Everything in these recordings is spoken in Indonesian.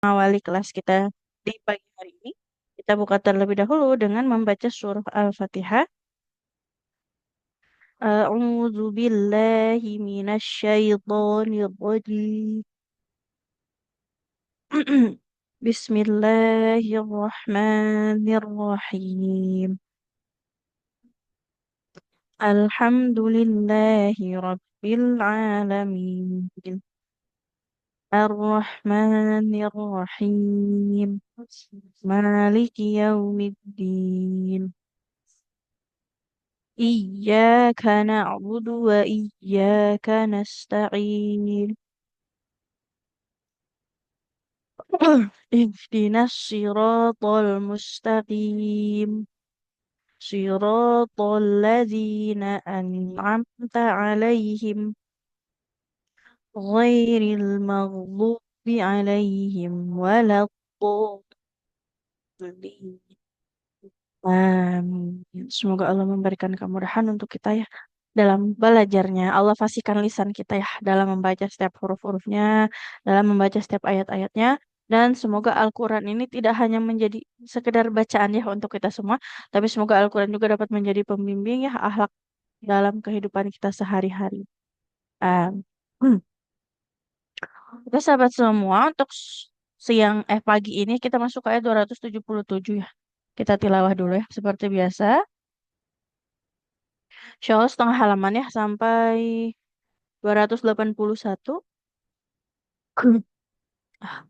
Awali kelas kita di pagi hari ini. Kita buka terlebih dahulu dengan membaca surah Al-Fatihah. A'udzu billahi minasyaitonir rajim. Bismillahirrahmanirrahim. Alhamdulillahi rabbil alamin. Ar-Rahmanir Rahim. Maliki yaumiddin. إياك نعبد وإياك نستعين. اهدنا الصراط المستقيم. صراط الذين أنعمت عليهم غير المغضوب عليهم ولا الضالين. Amin. Semoga Allah memberikan kemudahan untuk kita ya dalam belajarnya. Allah fasihkan lisan kita ya dalam membaca setiap huruf-hurufnya, dalam membaca setiap ayat-ayatnya. Dan semoga Al-Quran ini tidak hanya menjadi sekedar bacaan ya untuk kita semua, tapi semoga Al-Quran juga dapat menjadi pembimbing ya akhlak dalam kehidupan kita sehari-hari. Amin. Oke sahabat semua, untuk pagi ini kita masuk ke ayat 277 ya. Kita tilawah dulu ya seperti biasa. Insya Allah setengah halaman ya sampai 281.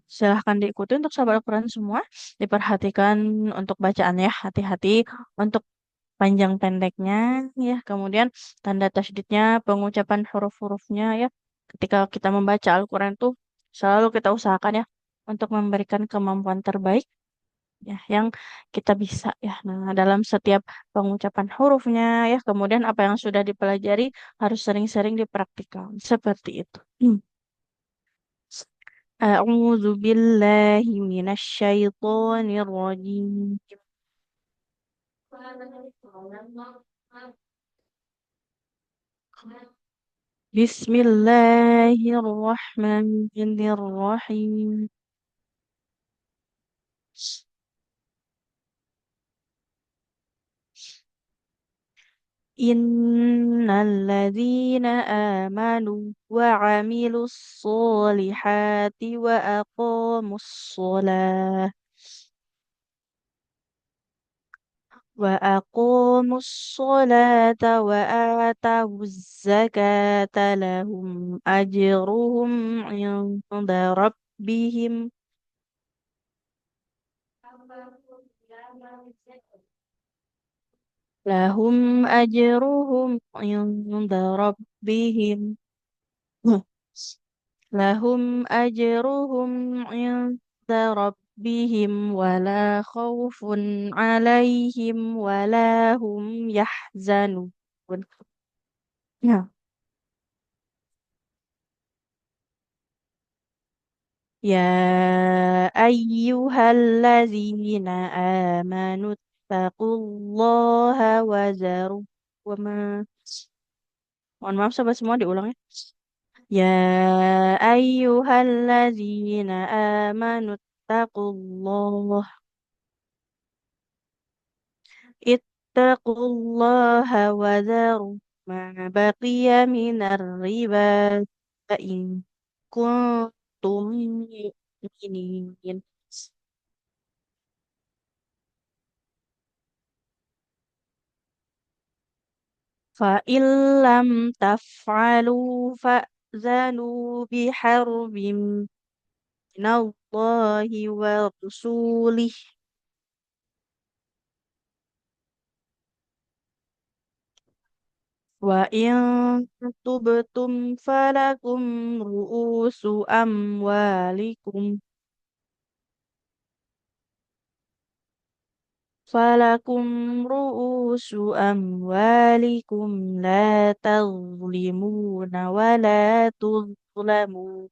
Silahkan diikuti untuk sahabat Al-Quran semua. Diperhatikan untuk bacaannya, hati-hati untuk panjang pendeknya ya. Kemudian tanda tasydidnya, pengucapan huruf-hurufnya ya. Ketika kita membaca Al-Quran tuh selalu kita usahakan ya untuk memberikan kemampuan terbaik ya yang kita bisa ya. Nah, dalam setiap pengucapan hurufnya ya, kemudian apa yang sudah dipelajari harus sering-sering dipraktikkan. Seperti itu. أعوذ بالله من الشيطان الرجيم. بسم الله الرحمن الرحيم. إن الذين آمنوا وعملوا الصالحات وأقاموا الصلاة وآتوا الزكاة عند ربهم لهم أجرهم عند ربهم لهم أجرهم عند ربهم ولا خوف عليهم ولا هم يحزنون. Ya. يا أيها الذين آمنوا اتقوا الله وذروا وما mohon maaf sahabat semua diulang ya. يا أيها الذين آمنوا اتقوا الله اتقوا الله وذروا ما بقي من الربا فإن كنتم مؤمنين. فإن لم تفعلوا فأذنوا بحرب من الله ورسوله. وإن تبتم فلكم رؤوس أموالكم لا تظلمون ولا تظلمون.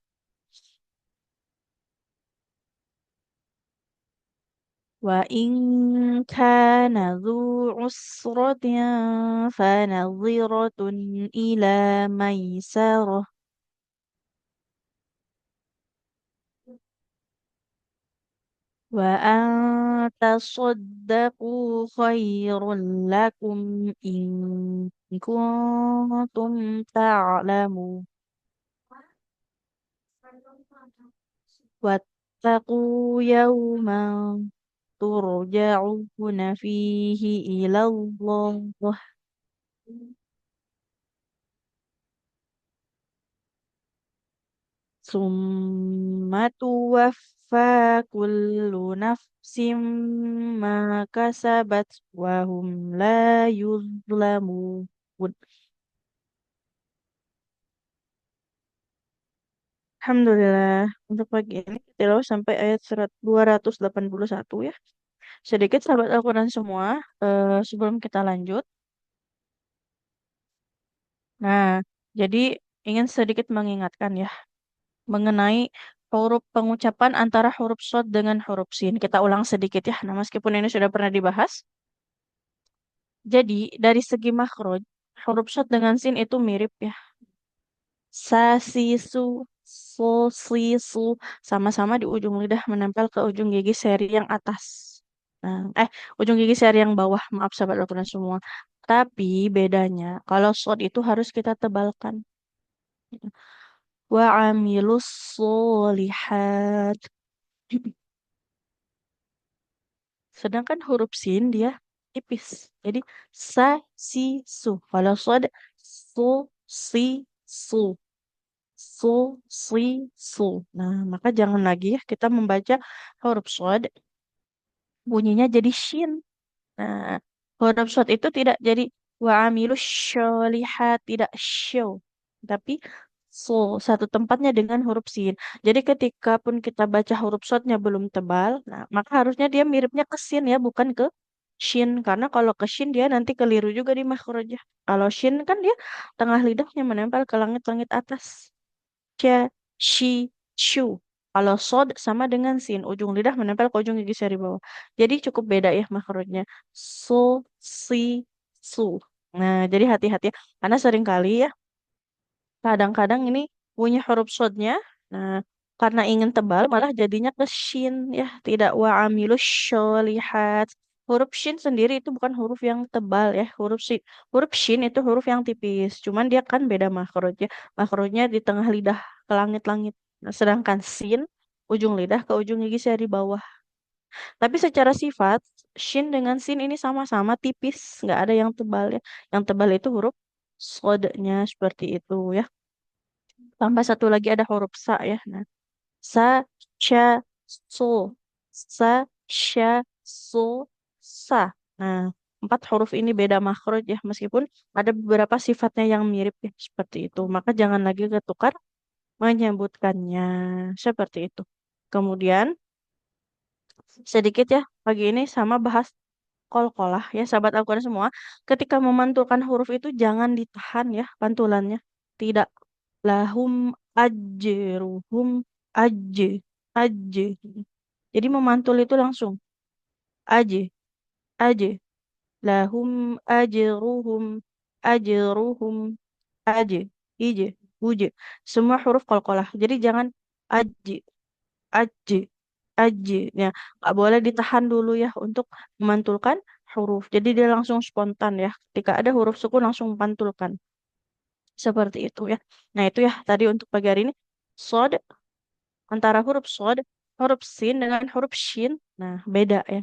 وإن كان ذو عسرة فنظرة إلى ميسرة. وأن تصدقوا خير لكم إن كنتم تعلمون واتقوا يوما ترجعون فيه إلى الله ثم توفى كل نفس ما كسبت وهم لا يظلمون. Alhamdulillah, untuk pagi ini kita sampai ayat 281 ya. Sedikit sahabat Al-Quran semua, sebelum kita lanjut. Nah, jadi ingin sedikit mengingatkan ya, mengenai huruf pengucapan antara huruf shad dengan huruf sin. Kita ulang sedikit ya, nah meskipun ini sudah pernah dibahas. Jadi, dari segi makhraj, huruf shad dengan sin itu mirip ya. Sa, si, su, so, si, su. Sama-sama di ujung lidah menempel ke ujung gigi seri yang atas. Nah, ujung gigi seri yang bawah. Maaf sahabat Al-Quran semua. Tapi bedanya, kalau shad itu harus kita tebalkan. Wa amilus solihat. Sedangkan huruf sin dia tipis. Jadi sa, si, su. Kalau shad, su, si, su. Su, si, su. Nah, maka jangan lagi ya kita membaca huruf shad bunyinya jadi shin. Nah, huruf shad itu tidak jadi wa amilus syolihat, tidak syo. Tapi so, satu tempatnya dengan huruf sin. Jadi ketika pun kita baca huruf shadnya belum tebal, nah, maka harusnya dia miripnya ke sin ya, bukan ke shin. Karena kalau ke shin dia nanti keliru juga di makhrajnya. Kalau shin kan dia tengah lidahnya menempel ke langit-langit atas. Ca, shi, shu. Kalau sod sama dengan sin, ujung lidah menempel ke ujung gigi seri bawah. Jadi cukup beda ya makronya. So, si, su. Nah, jadi hati-hati ya. Karena seringkali ya, kadang-kadang ini punya huruf sodnya. Nah, karena ingin tebal malah jadinya ke shin ya. Tidak wa amilus syolihat. Huruf shin sendiri itu bukan huruf yang tebal ya. Huruf shin itu huruf yang tipis. Cuman dia kan beda makrotnya. Makrotnya di tengah lidah ke langit-langit. Nah, sedangkan sin ujung lidah ke ujung gigi seri bawah. Tapi secara sifat shin dengan sin ini sama-sama tipis, nggak ada yang tebal ya. Yang tebal itu huruf sodnya seperti itu ya. Tambah satu lagi ada huruf sa ya. Nah, sa, sha, so. Sa, sha, so, sa. Nah, empat huruf ini beda makhraj ya. Meskipun ada beberapa sifatnya yang mirip ya. Seperti itu. Maka jangan lagi ketukar menyebutkannya. Seperti itu. Kemudian, sedikit ya. Pagi ini sama bahas kol-kolah ya. Sahabat Al-Quran semua. Ketika memantulkan huruf itu jangan ditahan ya pantulannya. Tidak. Lahum ajruhum aj aj. Jadi memantul itu langsung aj aj. Lahum ajruhum ajruhum aj ij uj. Semua huruf qalqalah. Jadi jangan aj aj aj. Ya, nggak boleh ditahan dulu ya untuk memantulkan huruf. Jadi dia langsung spontan ya. Ketika ada huruf sukun langsung memantulkan. Seperti itu ya. Nah, itu ya tadi untuk pagi hari ini. Sod antara huruf sod, huruf sin dengan huruf shin. Nah, beda ya.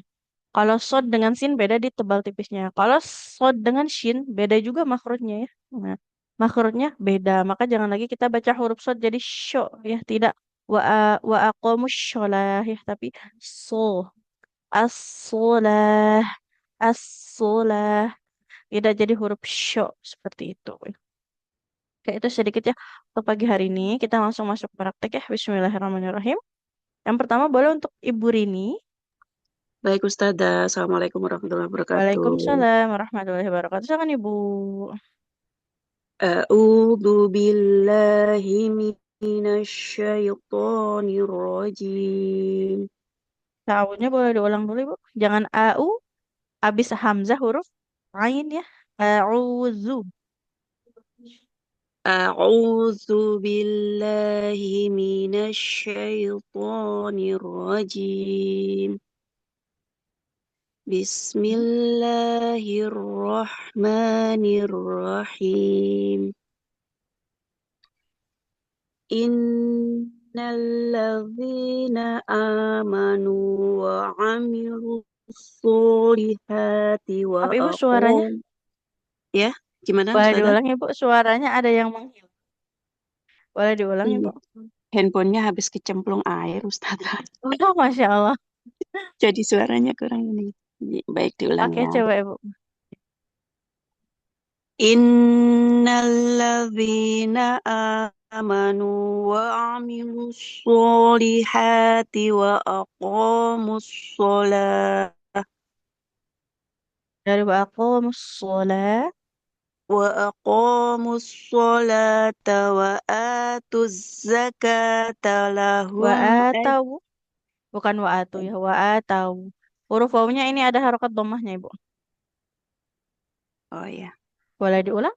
Kalau sod dengan sin beda di tebal tipisnya. Kalau sod dengan shin beda juga makrotnya ya. Nah, makrotnya beda. Maka jangan lagi kita baca huruf sod jadi syo ya, tidak wa aqamus sholah ya, tapi so as-solah as-solah tidak jadi huruf syo seperti itu. Oke, itu sedikit ya untuk pagi hari ini. Kita langsung masuk praktek ya. Bismillahirrahmanirrahim. Yang pertama boleh untuk Ibu Rini. Baik Ustazah, Assalamualaikum warahmatullahi wabarakatuh. Waalaikumsalam warahmatullahi wabarakatuh. Silakan Ibu. A'udzu billahi minasy syaithanir rajim. Ta'awunnya boleh diulang dulu Ibu. Jangan AU, habis Hamzah huruf Ain ya. A'udzu. أعوذ بالله من الشيطان الرجيم. بسم الله الرحمن الرحيم. إن الذين آمنوا وعملوا الصالحات Apa Ibu suaranya? ya, gimana Boleh Ustazah? diulang Ibu, suaranya ada yang menghilang. Boleh diulang Iya, Ibu. handphonenya habis kecemplung air Ustazah. Oh, Masya Allah. Jadi suaranya kurang ini. Baik, diulang Oke, ya. coba Ibu. Innalladzina amanu wa amilus solihati wa aqamus sholat Dari aku sholat wa aqamus sholata wa atuz zakata wa lahum atau bukan wa atu ya, wa atau. Huruf wawunya ini ada harokat domahnya Ibu. oh ya, Boleh diulang?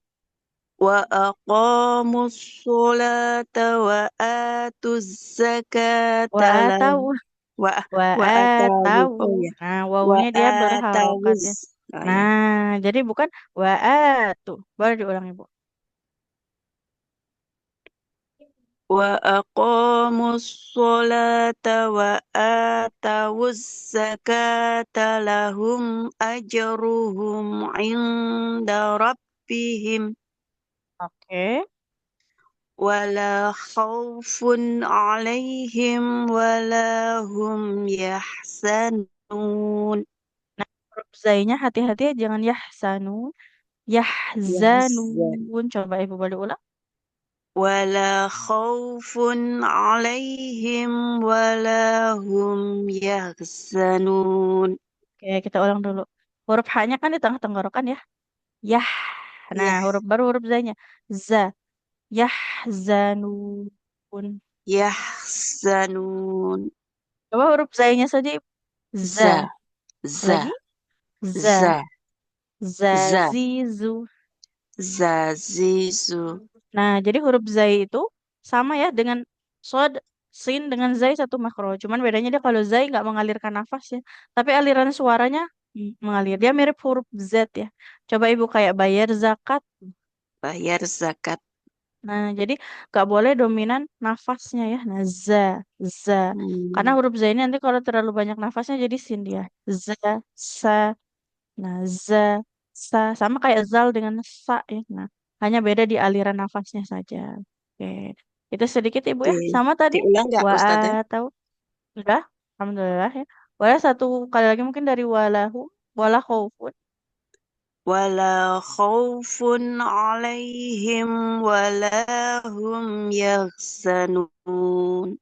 wa aqamus sholata wa atuz Wa zakata atau, lahum wa wa wa atawu atau. oh ya, Nah, wa wawunya dia berharokat atawuz ya. oh ya, Nah, jadi bukan wa atu. Boleh diulang Ibu. wa aqamus sholata wa atawuz zakata lahum ajruhum inda rabbihim Oke. wala khawfun alaihim wala hum yahzanun. Huruf zainya hati-hati ya, jangan yahsanun. Yahzan Yahzanun. Coba Ibu boleh ulang. wala khawfun alaihim wala hum yahzanun. Oke, kita ulang dulu. Huruf H-nya kan di tengah tenggorokan ya. Yah. Nah, Yah huruf baru huruf zainya. Za. Yahzanun. Yahzanun. Coba huruf zainya saja. Za. Za za Lagi. Za. za za Zazizu. zazizu. Nah, jadi huruf zai itu sama ya dengan sod, sin dengan zai satu makro. Cuman bedanya dia kalau zai nggak mengalirkan nafas ya. Tapi aliran suaranya mengalir. Dia mirip huruf Z ya. Coba Ibu kayak bayar zakat. Bayar zakat. Nah, jadi nggak boleh dominan nafasnya ya. Nah, za, za. Karena Hmm, huruf za ini nanti kalau terlalu banyak nafasnya jadi sin dia. Za, sa. Nah, za, sa. Sama kayak zal dengan sa ya. Nah, hanya beda di aliran nafasnya saja. Oke. Itu sedikit Ibu ya. di, Sama tadi. diulang nggak Wa Ustazah? atau udah. Alhamdulillah ya. Boleh satu kali lagi mungkin dari walahu. Wala khaufun. Wala khawfun alaihim wala hum yahzanun.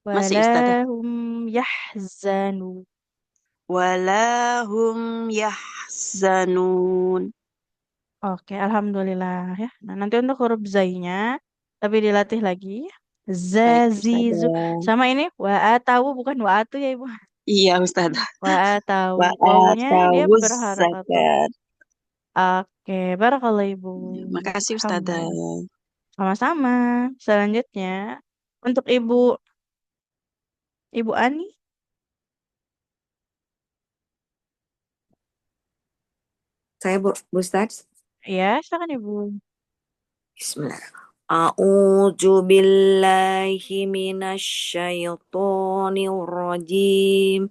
Masih Ustazah. Walahum yahzanu. Wala hum yahzanun. Oke, alhamdulillah ya. Nah, nanti untuk huruf zainya tapi dilatih lagi. Baik Zazizu. Ustazah. Sama ini wa tahu bukan wa atu ya Ibu. Iya Ustazah. Wa tahu. Wa Wawunya dia atawuz berharakat tuh. zakat. Oke, barakallah Ibu. Ya, makasih Ustazah. Alhamdulillah. Sama-sama. Selanjutnya untuk Ibu Ani, Saya Bu Ustaz. ya, silakan Ibu. Bismillah. A'udzu billahi minasyaitonir rajim.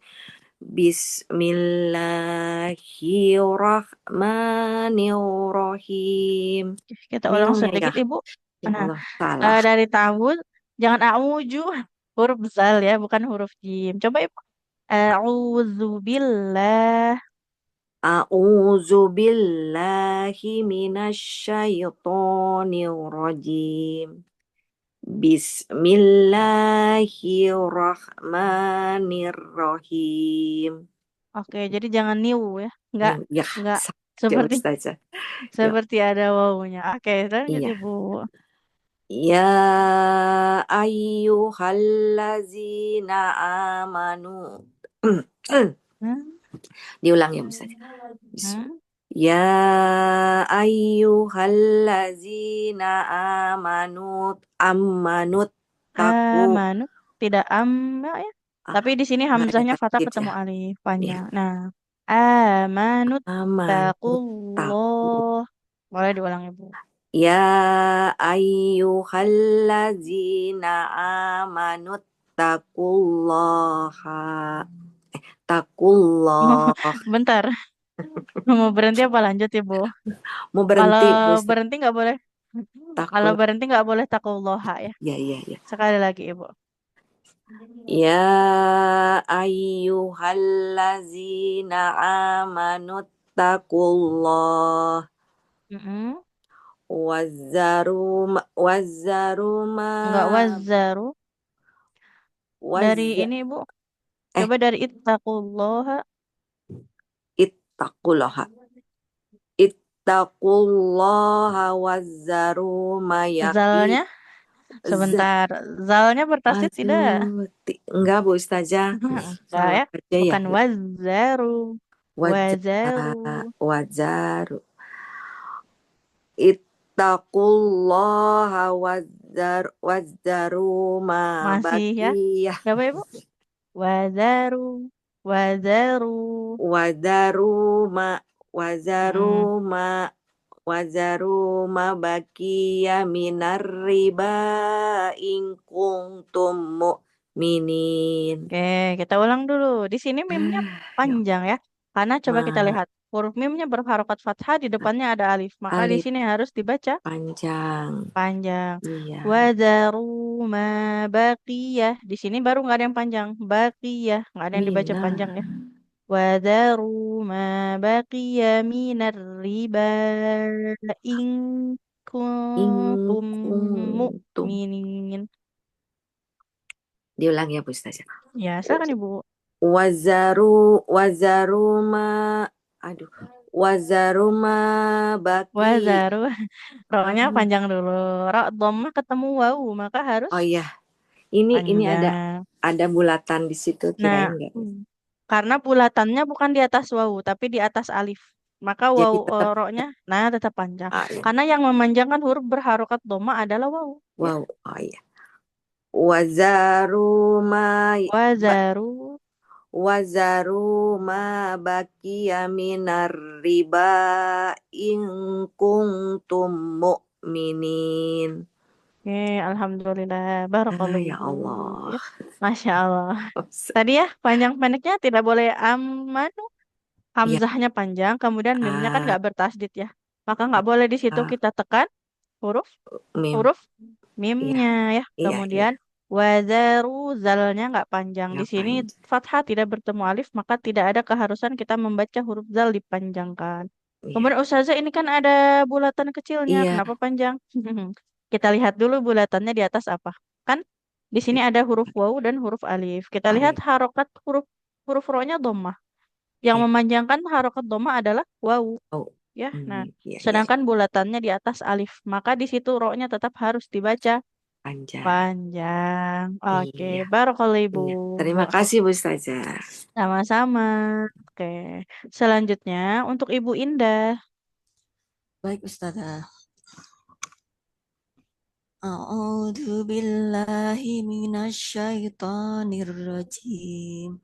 Bismillahirrahmanirrahim. Kita ulang Bingung ya? sedikit Ibu. Ya Nah, Allah, salah. dari tahun jangan auju huruf zal ya, bukan huruf jim. Coba Ibu. A'udzubillah. A'udzu billahi minasyaitonir rajim. Bismillahirrahmanirrahim. Oke, jadi jangan niu ya. Nggak, Ya, nggak sakit ya seperti Ustazah. Ya, seperti ada wawunya. Oke, lanjut iya. Ibu. Ya ayyuhallazina amanu. Hmm, Diulang ya Ustazah. hmm. Ya ayyuhallazina amanut taku. Amanu tidak amma ya. Ah, Tapi di sini nggak ada hamzahnya fathah tasdid ya. ketemu alif Ya, panjang. Nah, amanut amanut taku. taqullah. Boleh diulang Ibu. Ya ayyuhallazina amanut takullaha. Takullah. Bentar, mau berhenti apa lanjut Ibu? Mau Kalau berhenti, Bu Ustaz. berhenti nggak boleh. Kalau Takul. berhenti nggak boleh taqullah ya. Ya, ya, ya. Sekali lagi Ibu. Ya ayyuhallazina amanut takullah. Mm-mm. Wazzaruma Nggak wazaru. Dari wazza ini Ibu. eh Coba dari ittaqullah. ittaqullaha ittaqullaha wazzaruma yaqi Zalnya za sebentar. Zalnya bertasydid tidak? aduh enggak Bu Ustazah, Enggak salah ya. aja ya Bukan ya. wazaru. Wazaru. Wazaru ittaqullaha wazzaru ma Masih ya. baqiyah Coba Ibu. Wazaru. Wazaru. wadaru ma wazaru Mm. ma wazaru ma baqiya minar riba in kuntum mu'minin. Oke, kita ulang dulu. Di sini mimnya Ya panjang ya. Karena coba kita ma lihat. Huruf mimnya berharokat fathah, di depannya ada alif. Maka di alif sini harus dibaca panjang. panjang. Iya, Wadaru ma baqiyah. Di sini baru nggak ada yang panjang. Baqiyah. Nggak ada yang dibaca panjang mina ya. Wadaru ma baqiya minar riba in in kuntum kuntum. mu'minin. Diulang ya Bu Ustazah. Ya, silakan Ibu. Wazaru ma aduh wazaru ma baki. Wazaru. Roknya Ah, panjang dulu. Rok dhammah ketemu wawu, maka harus oh iya, ini panjang. ada bulatan di situ Nah, kirain enggak. karena bulatannya bukan di atas wawu, tapi di atas alif. Maka Jadi wawu tetap roknya, nah tetap panjang. ya. Karena yang memanjangkan huruf berharokat dhamma adalah wawu. Ya. Wow, oh iya. Wazaru ma ba, Wazaru. wazaru ma baki minar riba in kuntum mu'minin. Oke, alhamdulillah. Ah, Barakallahu ya ibu. Allah. Ya. Masya Allah. Tadi ya, panjang pendeknya tidak boleh amanu. Ya, Hamzahnya panjang, kemudian mimnya kan ah, nggak bertasdid ya. Maka nggak boleh di situ ah, kita tekan huruf mim. huruf Iya, mimnya ya. iya, iya. Kemudian wazaru zalnya nggak panjang. Di Nggak sini panjang. fathah tidak bertemu alif, maka tidak ada keharusan kita membaca huruf zal dipanjangkan. Iya, Kemudian Ustazah ini kan ada bulatan kecilnya, iya. kenapa panjang? Kita lihat dulu bulatannya di atas apa. Kan di sini ada huruf wawu dan huruf alif. Kita lihat Alif. harokat huruf huruf ro-nya dhammah. Yang Iya. memanjangkan harokat doma adalah wawu Oh, ya. Nah, iya, iya. sedangkan bulatannya di atas alif, maka di situ ro-nya tetap harus dibaca Panjang. panjang. Oke, Iya, barakallahu Ibu. iya. Terima Barakallahu. kasih Bu Ustazah. Sama-sama. Oke. Selanjutnya untuk Ibu Indah. Baik Ustazah. A'udzu billahi minasyaitonir rajim.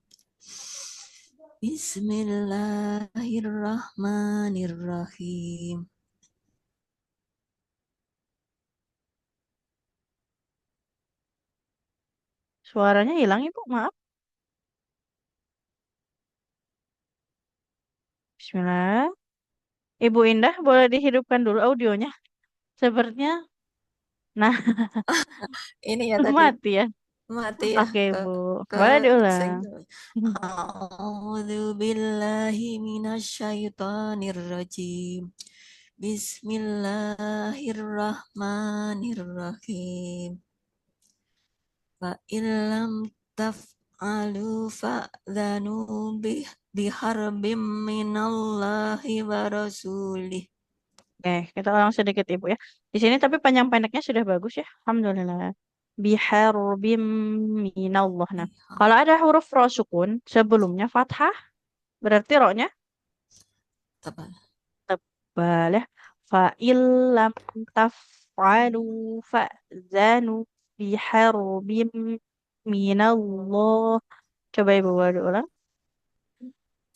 Bismillahirrahmanirrahim. Suaranya hilang Ibu, maaf. Bismillah. Ibu Indah boleh dihidupkan dulu audionya. Sepertinya nah Ini ya tadi mati ya. mati ya Oke, ke Ibu. ke Boleh diulang. senggol. A'udzu billahi minasyaitonir rajim. Bismillahirrahmanirrahim. Fa illam taf'alu fa'dhanu biharbim minallahi wa rasulih. Oke, kita ulang sedikit Ibu ya. Di sini tapi panjang pendeknya sudah bagus ya. Alhamdulillah. Biharbim minallah. Nah, kalau ada huruf ro sukun sebelumnya fathah, berarti ro-nya Tebal. tebal ya. Fa illam taf'alu fa'zanu biharbim minallah. Coba Ibu ulang.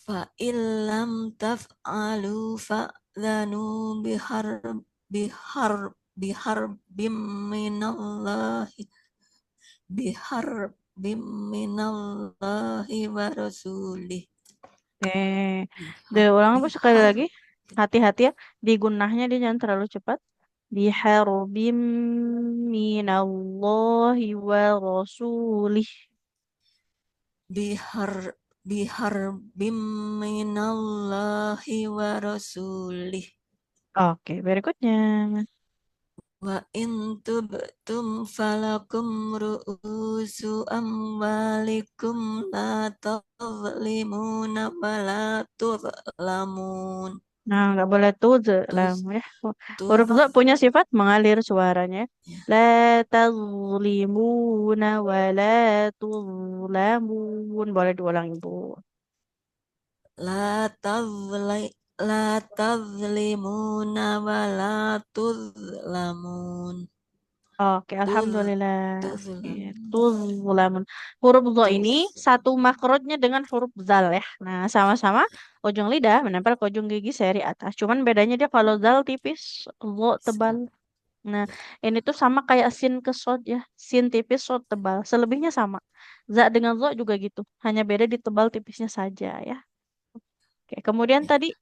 Fa illam taf'alu fa'dhanu bihar biharbim minallahi biharbim minallahi wa rasulih. Ulang Bu sekali Bihar lagi. Hati-hati ya. Di gunahnya dia jangan terlalu cepat. Biharbim minallahi wa rasulih. bihar biharbim minallahi wa rasulih. Oke, berikutnya. Wa in tubtum falakum ru'usu amwalikum la tazlimuna wa la tuzlamun. Nah, nggak boleh tuh Tuz, lamu ya. tuz, Huruf Z punya sifat mengalir suaranya. ya. La tazlimuna wa la tuzlamun. Boleh diulang Ibu. La tazli la tazlimuna wa la tuzlamun. Oke, Tuz, alhamdulillah. Oke, tuzlamun. tuzlamun. Huruf Z ini Tuz, satu makrotnya dengan huruf zal ya. Nah, sama-sama ujung lidah menempel ke ujung gigi seri atas. Cuman bedanya dia kalau zal tipis, Z tebal. Nah, ini tuh sama kayak sin ke sod ya. Sin tipis, sod tebal. Selebihnya sama. Za dengan zo juga gitu. Hanya beda di tebal tipisnya saja ya. Oke, kemudian ya. tadi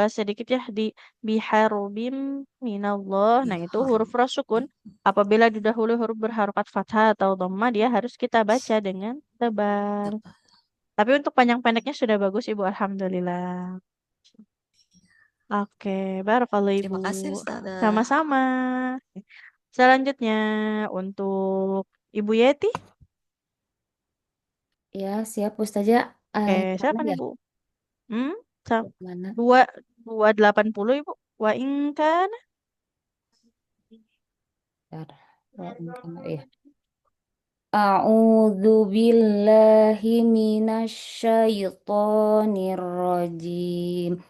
sedikit ya di biharubim minallah. Nah, itu huruf Bihar. ra sukun. Apabila didahului huruf berharokat fathah atau dhamma, dia harus kita baca dengan tebal. Tapi untuk panjang pendeknya sudah bagus, Ibu. Alhamdulillah. Oke, barakallahu Ibu. Terima kasih Ustazah. Sama-sama. Selanjutnya untuk Ibu Yeti. Ya, siap Ustazah. Oke, Yang mana silakan ya? Ibu. Hmm, sa- Yang mana? dua 280 Ibu. Wa ingkan. Bentar. Ya. A'udzu billahi minasyaitonir rajim.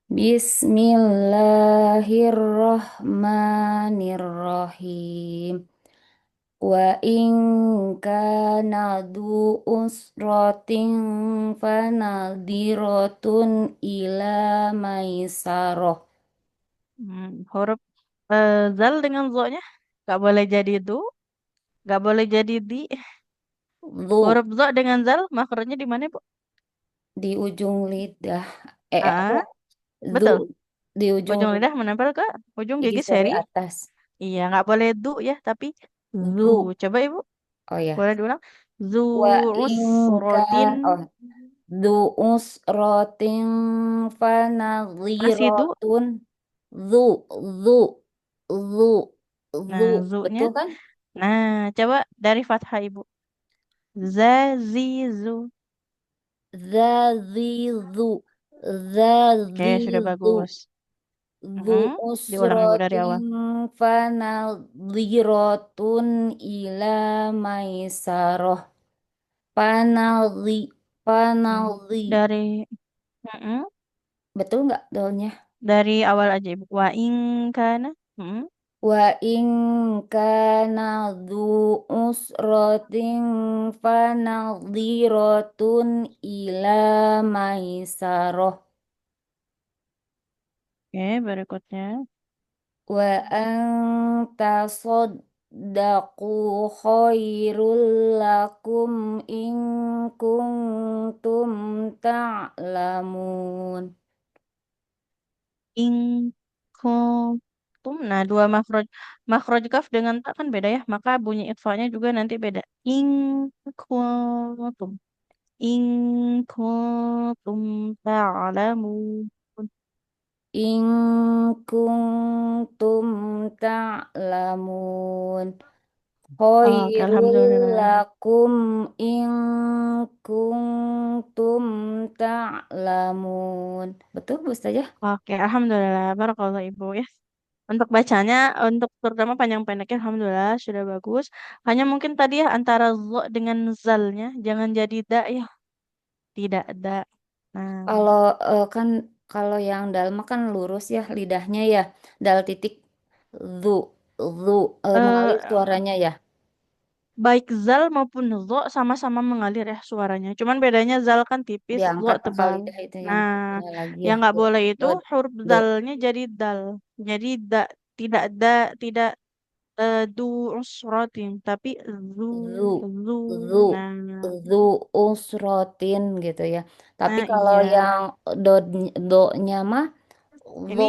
Bismillahirrahmanirrahim. Wa in kana du usratin fanadiratun ila maisarah. Huruf zal dengan zo-nya nggak boleh jadi du, nggak boleh jadi di. Lu Huruf zo dengan zal makrotnya di mana, Bu? di ujung lidah. Apa? Ah, Du betul. di ujung Ujung lidah menempel ke ujung gigi gigi seri seri. atas. Iya, nggak boleh du ya, tapi zu. Du. Coba Ibu, Oh ya. boleh diulang? Zu Wa usrotin. du usrotin Masih du. fanadhiratun zu zu zu zu Nah, zu-nya. betul kan? Nah, coba dari fathah Ibu. Zazizu. Zazizu Oke, sudah zazizu bagus. zu Diulang Ibu dari usrotin awal. fanadhiratun ila maisarah panadhi panadhi Dari mm-mm. betul nggak dolnya? Dari awal aja Ibu. Wa in kana. Wa in kana dzu usratin fanadhiratun ila maisarah Oke, berikutnya. wa an tasaddaqu khairul lakum in kuntum ta'lamun. In kuntum. Nah, dua makhraj kaf dengan ta kan beda ya. Maka bunyi ikhfanya juga nanti beda. In kuntum. In kuntum ta'lamun. In kuntum ta'lamun. Oke, Khairul alhamdulillah. lakum in kuntum ta'lamun. Betul, Bu Ustazah? Oke, alhamdulillah. Barakallah Ibu ya. Untuk bacanya, untuk terutama panjang pendeknya, alhamdulillah sudah bagus. Hanya mungkin tadi ya antara zo dengan zalnya, jangan jadi da ya, tidak da. Nah, Kalau kan Kalau yang dal mah kan lurus ya lidahnya ya. Dal titik zu zu mengalir Eh, suaranya ya. Baik zal maupun zo sama-sama mengalir ya suaranya. Cuman bedanya zal kan tipis, zo Diangkat pangkal tebal. lidah itu yang Nah, tebal lagi ya. yang nggak Do, boleh itu do, huruf do, zalnya jadi dal. Jadi tidak tidak du usrotin, tapi zu zu, zu. zu, Nah, zu usrotin gitu ya. Tapi kalau iya. yang do, do-nya mah zo, Ini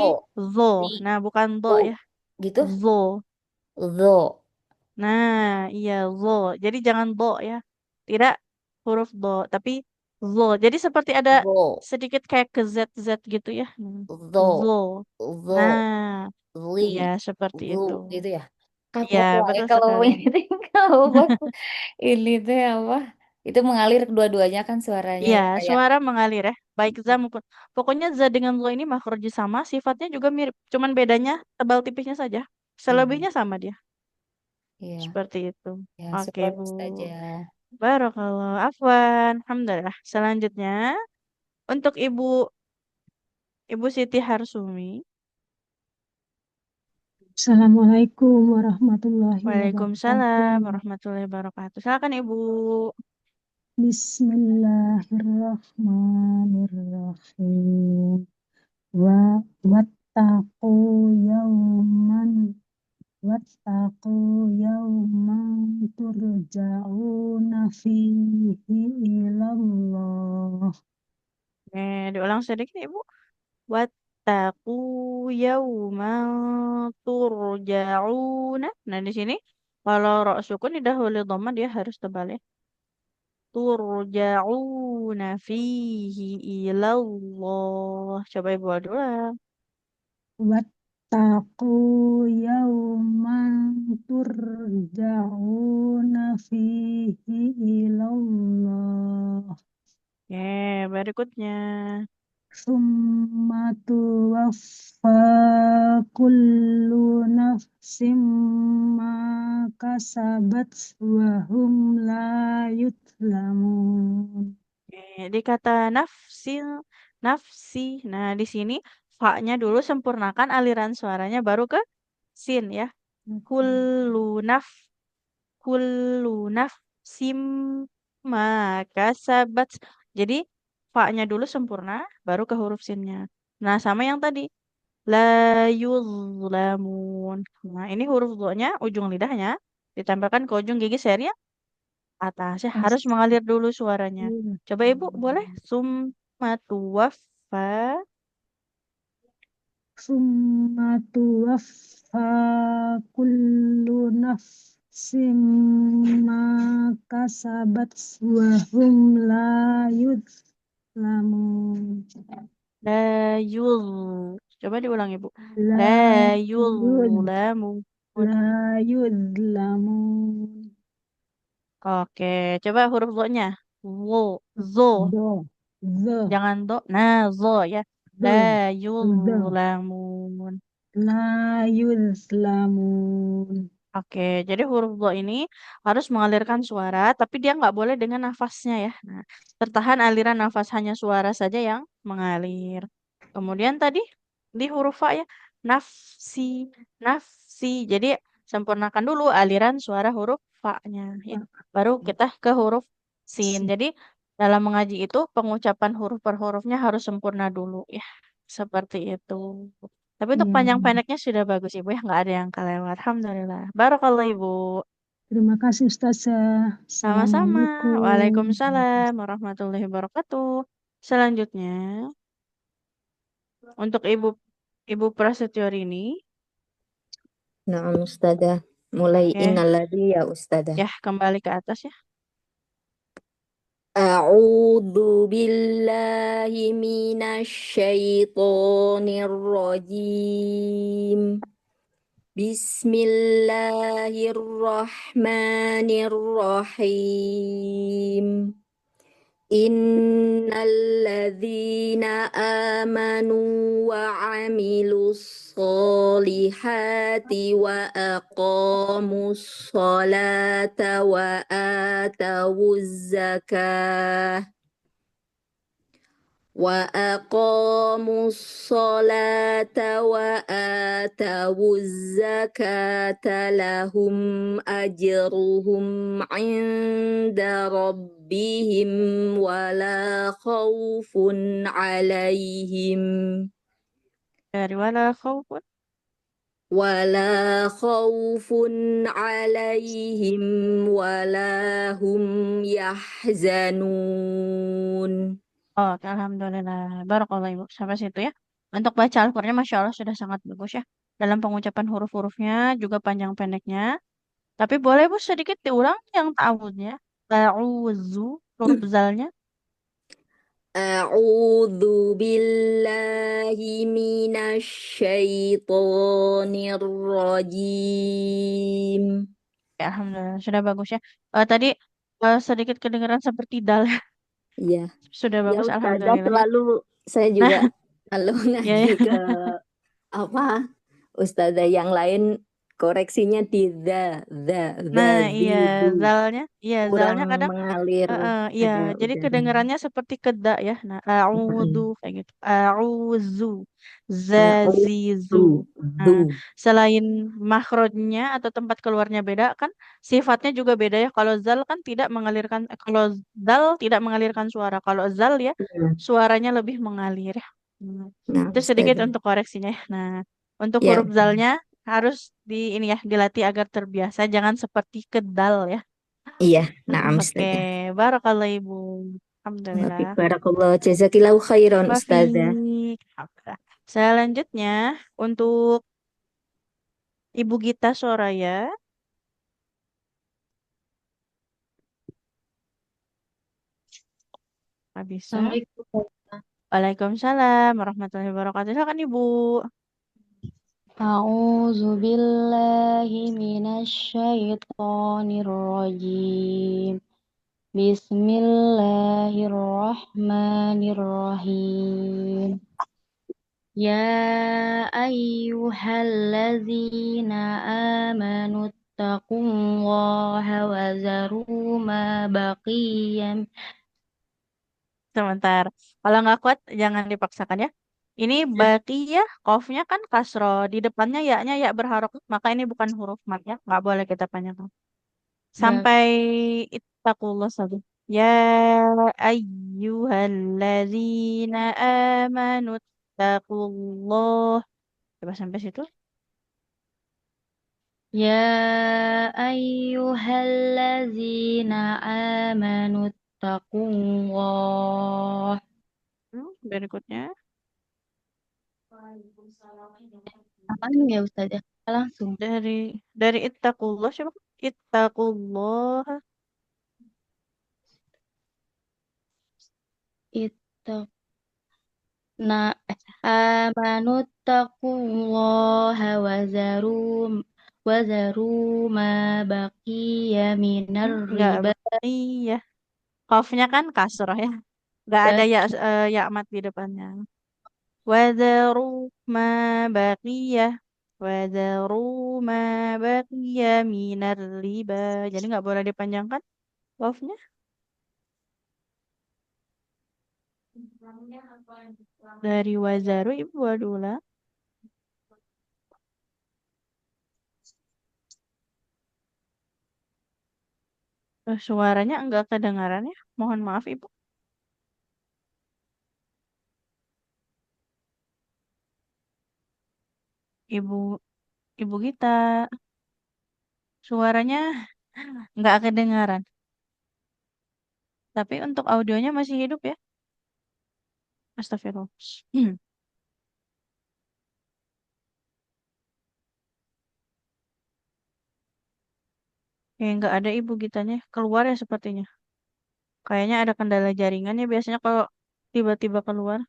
zo. zi, Nah, bukan do u ya. gitu. Zo. Zo, Nah, iya zo. Jadi jangan do ya. Tidak huruf do, tapi zo. Jadi seperti ada zo, sedikit kayak ke z z gitu ya. Zo. zo, Nah, zo, zi, iya seperti zu itu. gitu ya. Iya, Kapok lah ya betul kalau sekali. ini kalau pas ini teh apa? Itu mengalir kedua-duanya kan suaranya Iya, ya kayak. suara mengalir ya. Baik za maupun pokoknya za dengan zo ini makhrajnya sama, sifatnya juga mirip. Cuman bedanya tebal tipisnya saja. Iya, Selebihnya sama dia. iya. Seperti itu. Ya, Oke, syukur Bu. Ustazah. Barakallah. Afwan. Alhamdulillah. Selanjutnya untuk Ibu Siti Harsumi. Assalamualaikum warahmatullahi Waalaikumsalam wabarakatuh. warahmatullahi wabarakatuh. Silakan Ibu. Bismillahirrahmanirrahim. Wattaqu yauman wattaqu yauman turja'una fihi ilallah. Diulang sedikit Ibu. Wattaqu yauman turja'una. Nah, di sini kalau ro sukun didahului dhamma dia harus tebal ya. Turja'una fihi ilallah. Coba Ibu ulang. Wattaqu yauman turja'una fihi ilallah. Berikutnya. Summa tuwaffa kullu nafsim ma kasabat wa hum la yutlamun. Di kata nafsi. Nah, di sini fa-nya dulu sempurnakan aliran suaranya baru ke sin ya. Kullu naf kullu nafsim ma kasabat. Jadi fa-nya dulu sempurna baru ke huruf sinnya. Nah, sama yang tadi la yuzlamun. Nah, ini huruf do-nya ujung lidahnya ditempelkan ke ujung gigi seri atasnya harus mengalir dulu suaranya. Coba Ibu boleh summa tuwaffa. Summa tuwaffa kullu nafsim ma kasabat wa hum la yuzlamun. La yul. Coba diulang Ibu. La La yud yuzlamun. la yudlamun. Oke, coba huruf zo-nya. Wo, zo. Do the Jangan do. Nah, zo ya. La the yuzlamun. la yuzlamun. Oke, jadi huruf do ini harus mengalirkan suara, tapi dia nggak boleh dengan nafasnya ya. Nah, tertahan aliran nafas hanya suara saja yang mengalir. Kemudian tadi di huruf fa ya, nafsi, nafsi. Jadi sempurnakan dulu aliran suara huruf fa-nya ya. Baru kita ke huruf sin. Jadi dalam mengaji itu pengucapan huruf per hurufnya harus sempurna dulu ya. Seperti itu. Tapi untuk Ya, panjang pendeknya sudah bagus Ibu ya, nggak ada yang kelewat. Alhamdulillah. Barakallah Ibu. terima kasih Ustazah. Sama-sama. Assalamualaikum. Waalaikumsalam warahmatullahi wabarakatuh. Selanjutnya, untuk Ibu Prasetyo ini, Nah, Ustazah. Mulai oke, innalladzi ya Ustazah. ya kembali ke atas ya. A'udzu billahi minasyaitonir rajim. Bismillahirrahmanirrahim. Innalladzina amanu wa 'amilus solihati wa aqamus solata wa atawuz zakah وأقاموا الصلاة وآتوا الزكاة لهم أجرهم عند ربهم ولا خوف عليهم Dari wala khawfun. ولا خوف عليهم ولا هم يحزنون. Oke, alhamdulillah. Barakallah Ibu. Sampai situ ya. Untuk baca Al-Qur'annya Masya Allah sudah sangat bagus ya. Dalam pengucapan huruf-hurufnya, juga panjang pendeknya. Tapi boleh Bu sedikit diulang yang ta'awudnya. Ta'awuzu, huruf zalnya. أعوذ بالله من الشيطان الرجيم. Ya, alhamdulillah. Sudah bagus ya. Tadi sedikit kedengaran seperti dal. Ya, Sudah ya bagus, Ustazah alhamdulillah ya. selalu saya juga kalau Ya, ngaji ya. ke apa Ustazah yang lain koreksinya di Nah, iya, zidu iya, kurang zalnya kadang, mengalir iya, ada jadi udaranya. kedengarannya seperti keda ya. Nah, a'udzu Mm-mm. kayak gitu. A'udzu, A'udzu, zazizu. du. Nah, selain makhrajnya atau tempat keluarnya beda kan, sifatnya juga beda ya. Kalau zal kan tidak mengalirkan, kalau zal tidak mengalirkan suara. Kalau zal ya, Iya. suaranya lebih mengalir ya. Hmm. Nah, Itu sedikit Ustazah. untuk koreksinya ya. Nah, untuk Ya, huruf zalnya harus ini ya dilatih agar terbiasa, jangan seperti kedal ya. iya, naam Oke, Ustazah. barakallah Ibu. Alhamdulillah. Wafik barakallah. Jazakillahu khairan Ustazah. Wafik. Alhamdulillah. Selanjutnya untuk Ibu Gita Soraya, nggak bisa. Assalamualaikum. Waalaikumsalam warahmatullahi wabarakatuh. Silakan Ibu. A'udzu billahi minasyaitonir rajim. Bismillahirrahmanirrahim. Ya ayyuhalladzina amanu taqullaha wa zaru ma baqiyam. Sebentar. Kalau nggak kuat jangan dipaksakan ya. Ini baqiyah, qafnya kan kasro. Di depannya ya-nya ya berharokat. Maka ini bukan huruf mat ya. Nggak boleh kita panjangkan. Sampai ittaqullah saja. Ya ayyuhalladzina amanu taqullah. Coba sampai situ. Ya ayyuhalladzina amanu taqullah. Berikutnya. Apaan ya Ustazah? Langsung. Dari ittaqullah coba. Ittaqullah. Ittaq amanu taqullaha wa zaru ma baqiya minar Enggak, riba. iya. Qafnya kan kasroh ya. Nggak ada ya ya mat di depannya. Wadharu ma baqiyah. Wadharu ma baqiyah minar riba. Jadi nggak boleh dipanjangkan qafnya. Dari wazaru ibu adula. Suaranya enggak kedengaran ya. Mohon maaf ibu. Ibu Ibu kita suaranya nggak kedengaran. Tapi untuk audionya masih hidup ya. Astagfirullah. Kayak nggak ada ibu gitanya. Keluar ya sepertinya. Kayaknya ada kendala jaringan ya biasanya kalau tiba-tiba keluar.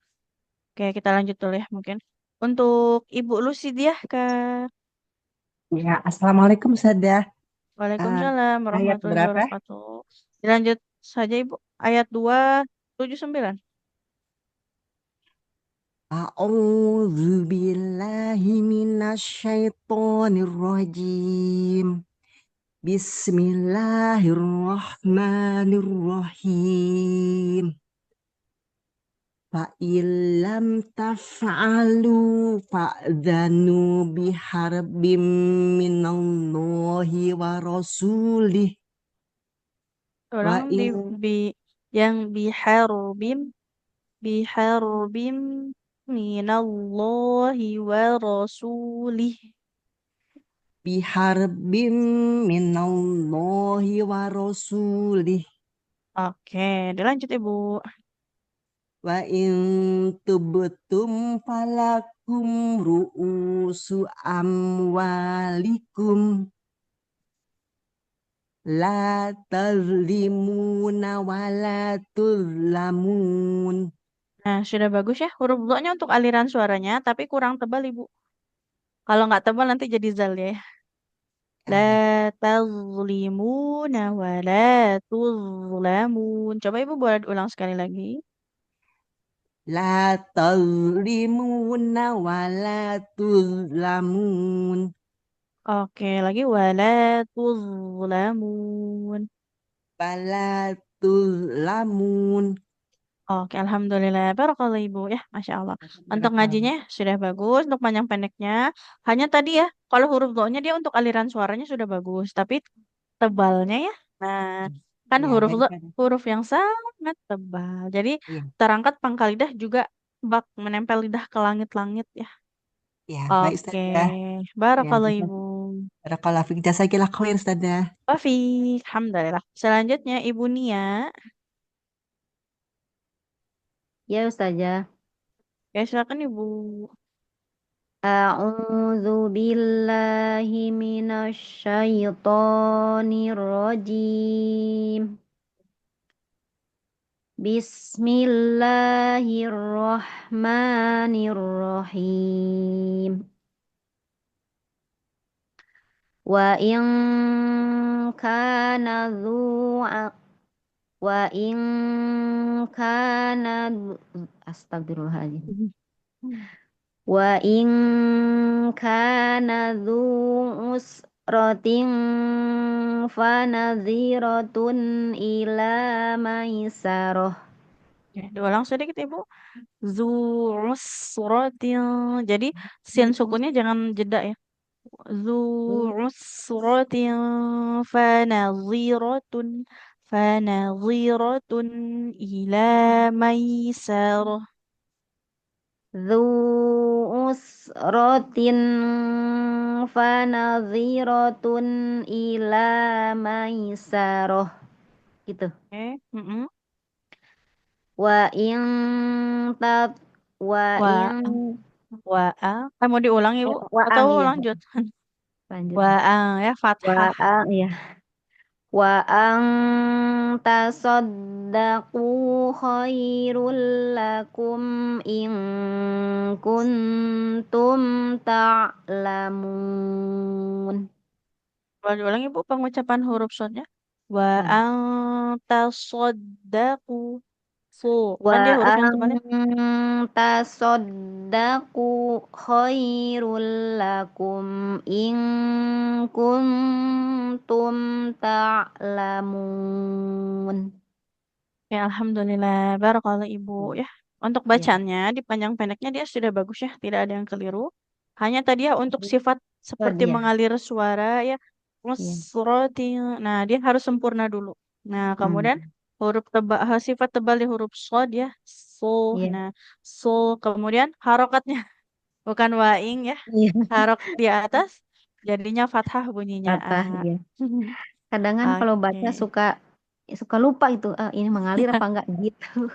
Oke, kita lanjut dulu ya mungkin. Untuk Ibu Lusidia Kak. Ya, Assalamualaikum Ustazah. Waalaikumsalam Ayat warahmatullahi berapa? wabarakatuh. Dilanjut saja Ibu. Ayat 279. A'udzu billahi minasyaitonir rajim. Bismillahirrahmanirrahim. fa illam taf'alu fa'dhanu biharbim minallahi wa rasulih wa Ulang in bi yang biharbim minallahi wa rasulih. biharbim minallahi wa rasulih Oke, dilanjut Ibu. wa in tubtum falakum ru'usu amwalikum la tazlimuna wa la tuzlamun. Nah, sudah bagus ya. Huruf dho-nya untuk aliran suaranya, tapi kurang tebal Ibu. Kalau nggak tebal nanti jadi zal ya. La Ya. tazlimuna wa la tuzlamun. Coba Ibu boleh ulang sekali lagi. La tazlimuna wa la tuzlamun. Oke, lagi wa la tuzlamun. Wala tuzlamun. Oke, alhamdulillah. Barakallah Ibu ya, Masya Allah. Untuk ngajinya sudah bagus, untuk panjang pendeknya. Hanya tadi ya, kalau huruf dho-nya dia untuk aliran suaranya sudah bagus, tapi tebalnya ya. Nah, kan Ya, huruf dho daripada. huruf yang sangat tebal. Jadi Iya, terangkat pangkal lidah juga bak menempel lidah ke langit-langit ya. ya, baik Oke, Ustazah. Ya, barakallah Ibu. barakallahu fiik. Jazakillah khair Ustazah. Wafiq, alhamdulillah. Selanjutnya Ibu Nia. Ya Ustazah. Ya, silakan Ibu. A'udzu billahi minasyaitonir rajim. Bismillahirrahmanirrahim. Wa in kana dzu wa in kana astagfirullahaladzim. Wa in kana dzu usratin fanadhiratun ila maisarah. Ya, diulang sedikit Ibu. Zu usratin. Jadi sin sukunnya jangan jeda ya. Zu usratin fanadhiratun fanadhiratun ila maisarah. Dzu usratin fanadhiratun ila maisarah. Gitu. Oke. Mm-mm. Wa in tat wa Wa in wa mau diulang Ibu atau iya lanjut? lanjut. Wa ya Wa fathah. ya. Wa ang tasaddaqu khairul lakum in kuntum ta'lamun. Boleh diulang Ibu pengucapan huruf shadnya? Wa Oh, iya. antasaddaqu. Fu. Kan Wa dia huruf yang tebalnya. ang tasaddaqu khairul lakum in kuntum ta'lamun. Ya, alhamdulillah. Barakallah Ibu ya. Untuk Ya, bacaannya di panjang pendeknya dia sudah bagus ya, tidak ada yang keliru. Hanya tadi ya untuk sifat oh seperti dia. mengalir suara ya. Iya. Wasroti. Nah, dia harus sempurna dulu. Nah, kemudian Hmm. huruf tebal sifat tebal di huruf shad ya. So. Iya. Nah, so kemudian harokatnya bukan waing ya. Iya. Harok di atas jadinya fathah bunyinya A. Patah, iya. Kadang kan kalau Oke. baca suka suka lupa itu, ini mengalir apa enggak gitu.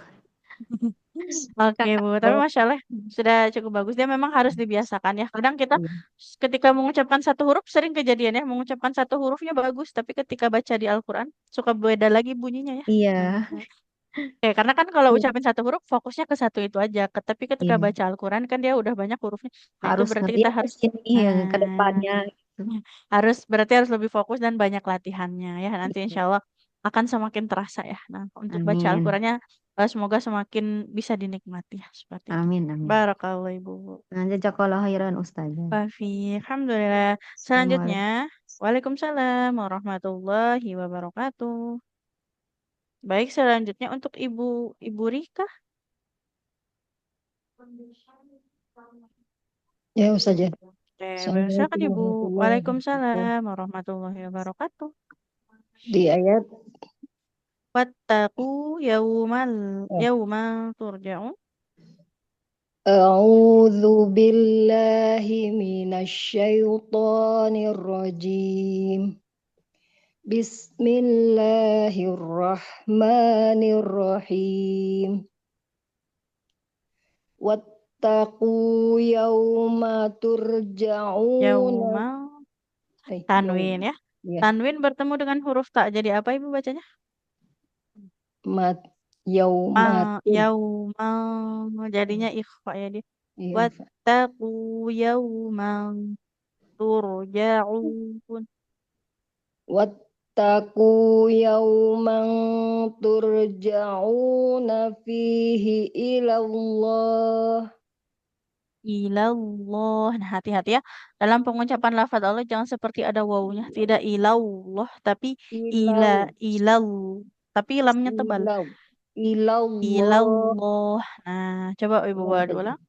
Oke Bu, tapi Oh, Masya Allah sudah cukup bagus. Dia memang harus dibiasakan ya. Kadang kita iya. ketika mengucapkan satu huruf sering kejadian ya. Mengucapkan satu hurufnya bagus, tapi ketika baca di Al-Quran suka beda lagi bunyinya ya. Iya. Nah, oke, karena kan kalau Iya. ucapin satu huruf fokusnya ke satu itu aja. Tapi ketika Iya. baca Al-Quran kan dia udah banyak hurufnya. Nah itu Harus berarti ngerti kita ya harus sini ya ke nah, depannya gitu. berarti harus lebih fokus dan banyak latihannya ya. Nanti Iya. insya Allah akan semakin terasa ya. Nah untuk baca Amin. Al-Qurannya semoga semakin bisa dinikmati ya seperti itu. Amin, amin. Barakallah Ibu. Nah, jazakallah khairan Ustazah. Wafi, alhamdulillah. Selanjutnya, Assalamualaikum. Waalaikumsalam warahmatullahi wabarakatuh. Baik, selanjutnya untuk Ibu Ibu Rika. Ya, Ustazah. Oke, silakan Assalamualaikum Ibu. warahmatullahi wabarakatuh. Waalaikumsalam warahmatullahi wabarakatuh. Di ayat Wattaqu yaumal oh, yauma turja'un. A'udzu billahi minasyaitonir rajim. Bismillahirrahmanirrahim. Wattaqu yawma turja'una Yauma tanwin yauma ya. ya Tanwin bertemu dengan huruf ta. Jadi apa Ibu bacanya? mat Ma yaumatun yauma jadinya ikhfa ya dia. iya Fa. Wattaqu yauman turja'un. Wattaqu yawman turja'una fihi ilallah. Ilallah. Nah, hati-hati ya. Dalam pengucapan lafaz Allah jangan seperti ada wawunya. Tidak ilallah, tapi ila Ilau ilal. Tapi lamnya tebal. ilau ilallah. Ilallah. Nah, coba Ibu Oh, bawa tadi. diulang.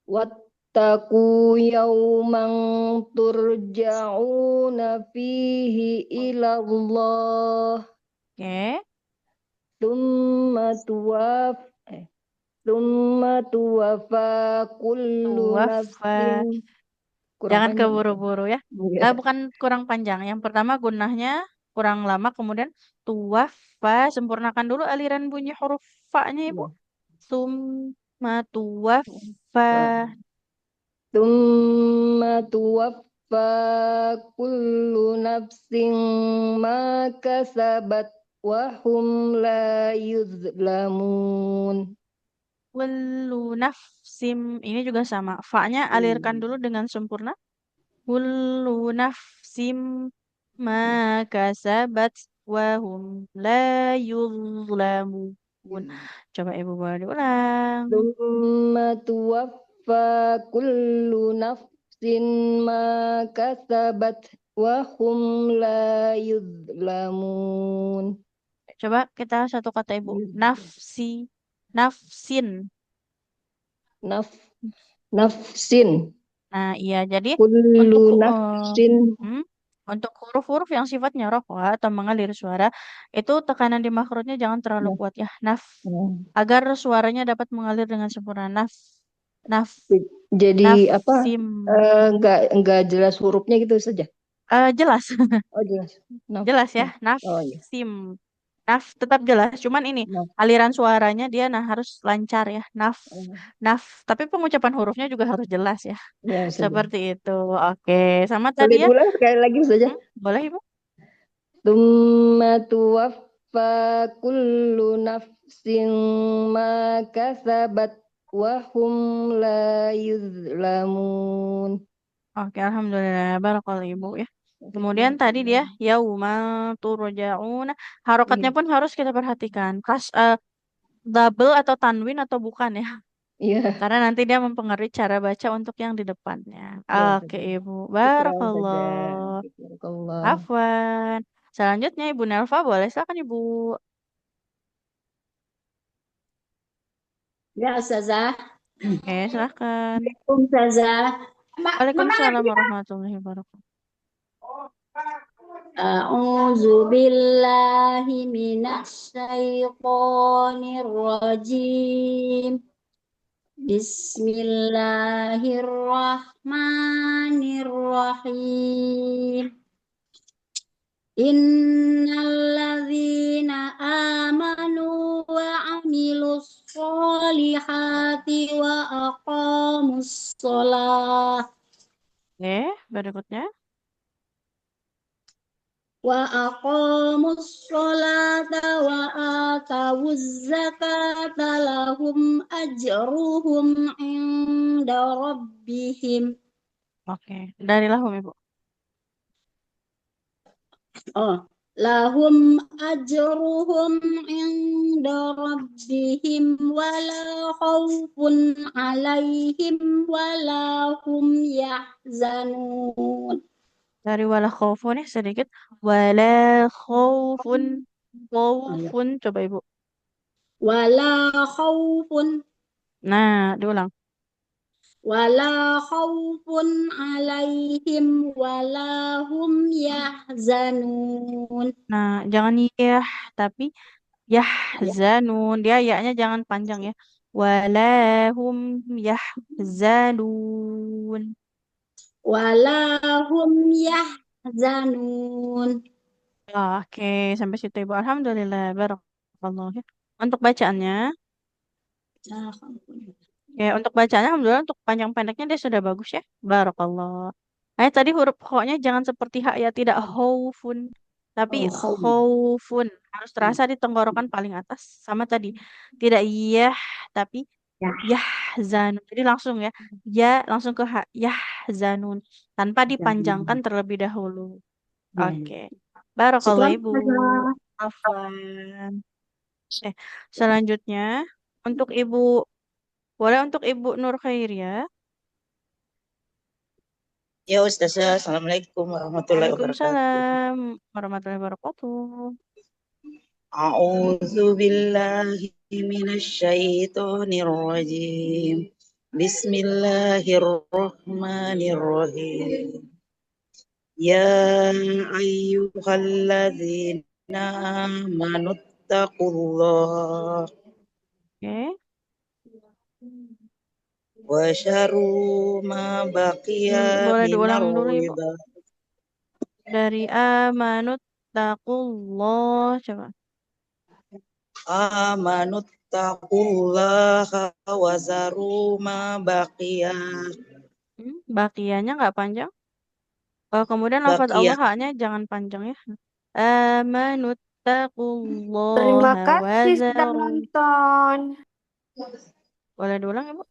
Wattaqu yawman turja'una fihi ilallah. Oke. Tsumma tuwaf eh, Tsumma tuwafa kullu Tuwafa. nafsin. Kurang Jangan panjang. keburu-buru ya. Iya. Bukan kurang panjang. Yang pertama gunnahnya kurang lama. Kemudian tuwafa. Sempurnakan dulu aliran bunyi huruf fa-nya Ibu. Iya. Summa tuwafa. Tsumma tuwaffa kullu nafsin ma kasabat wa hum la yuzlamun. Kullu nafsim. Ini juga sama. Fa-nya alirkan dulu dengan sempurna. Kullu nafsim ma kasabat wa hum la yuzlamun. Coba Ibu boleh diulang. Tsumma tuwaffa kullu nafsin ma kasabat wa hum la yuzlamun. Coba kita satu kata Ibu. Nafsi. Nafsin. Naf nafsin Nah, iya. Jadi kullu untuk nafsin hmm, untuk huruf-huruf yang sifatnya rofa atau mengalir suara, itu tekanan di makrotnya jangan terlalu kuat ya. Naf. Agar suaranya dapat mengalir dengan sempurna. Naf. Naf. Jadi apa? Nafsim. Enggak jelas hurufnya gitu saja. Jelas. Oh jelas. Naf, Jelas ya. naf. Oh iya. Nafsim. Naf tetap jelas. Cuman ini Naf. aliran suaranya dia harus lancar ya. Naf. Oh, Naf. Tapi pengucapan hurufnya juga harus jelas ya. ya saja. Seperti itu. Oke. Sama Boleh tadi ya. diulang sekali lagi saja. Boleh Ibu? Tsumma tuwaffa kullu nafsin ma kasabat wa hum la yuzlamun. Oke, alhamdulillah. Barakallahu Ibu ya. Kemudian tadi dia yauma turja'un. Harokatnya Iya. pun harus kita perhatikan. Double atau tanwin atau bukan ya. Iya. Karena nanti dia mempengaruhi cara baca untuk yang di depannya. Ya Oke, saja. Ibu. Syukran saja. Barakallah. Barakallah. Afwan. Selanjutnya Ibu Nelva boleh silakan Ibu. Ya, Ustazah. Oke, silakan. Ustazah. Waalaikumsalam warahmatullahi wabarakatuh. A'udzu billahi minasyaitonir rajim. Bismillahirrahmanirrahim. Innalladzina amanu wa amilus solihati wa aqamus sholah Oke, berikutnya. wa aqamus sholata wa atawuz zakata lahum ajruhum inda rabbihim. Oke, dari lahum Ibu. Lahum ajruhum inda rabbihim wala khawfun alaihim wala hum yahzanun. Dari wala khaufun ya sedikit. Wala khaufun. Khaufun. Coba Ibu. Wala khawfun Nah, diulang. Wala khaufun alaihim wala hum yahzanun. Nah, jangan yah, tapi yahzanun. Dia ya-nya jangan panjang ya. Walahum yahzanun. Wala hum yahzanun. Oke, sampai situ Ibu. Alhamdulillah. Barakallah. Ya. Untuk bacaannya, ya untuk bacaannya alhamdulillah untuk panjang pendeknya dia sudah bagus ya. Barakallah. Tadi huruf ho-nya jangan seperti hak ya, tidak khaufun. Tapi Oh, khauf. khaufun harus terasa di tenggorokan paling atas. Sama tadi. Tidak yah, tapi Ya. yahzanun. Jadi langsung ya. Ya langsung ke hak. Yahzanun. Tanpa dipanjangkan terlebih dahulu. Ya. Oke. Barakallah Syukran, Ibu. Ustazah. Afwan. Selanjutnya untuk Ibu, boleh untuk Ibu Nur Khairia. Ya Ustazah, Assalamualaikum warahmatullahi wabarakatuh. Waalaikumsalam warahmatullahi wabarakatuh. A'udzu billahi minasyaitonir rajim. Bismillahirrahmanirrahim. Ya ayyuhalladzina amanu taqullah Oke. wa syaru ma baqiya Boleh minar diulang dulu Ibu. riba. Dari amanut taqullah. Coba. Amanut taqullaha wa zaru ma baqiya. Baqiyanya nggak panjang. Kemudian lafaz Baqiya. Allah haknya jangan panjang ya. Amanut Terima taqullaha wa kasih sudah zaru. nonton. Boleh diulang Ibu.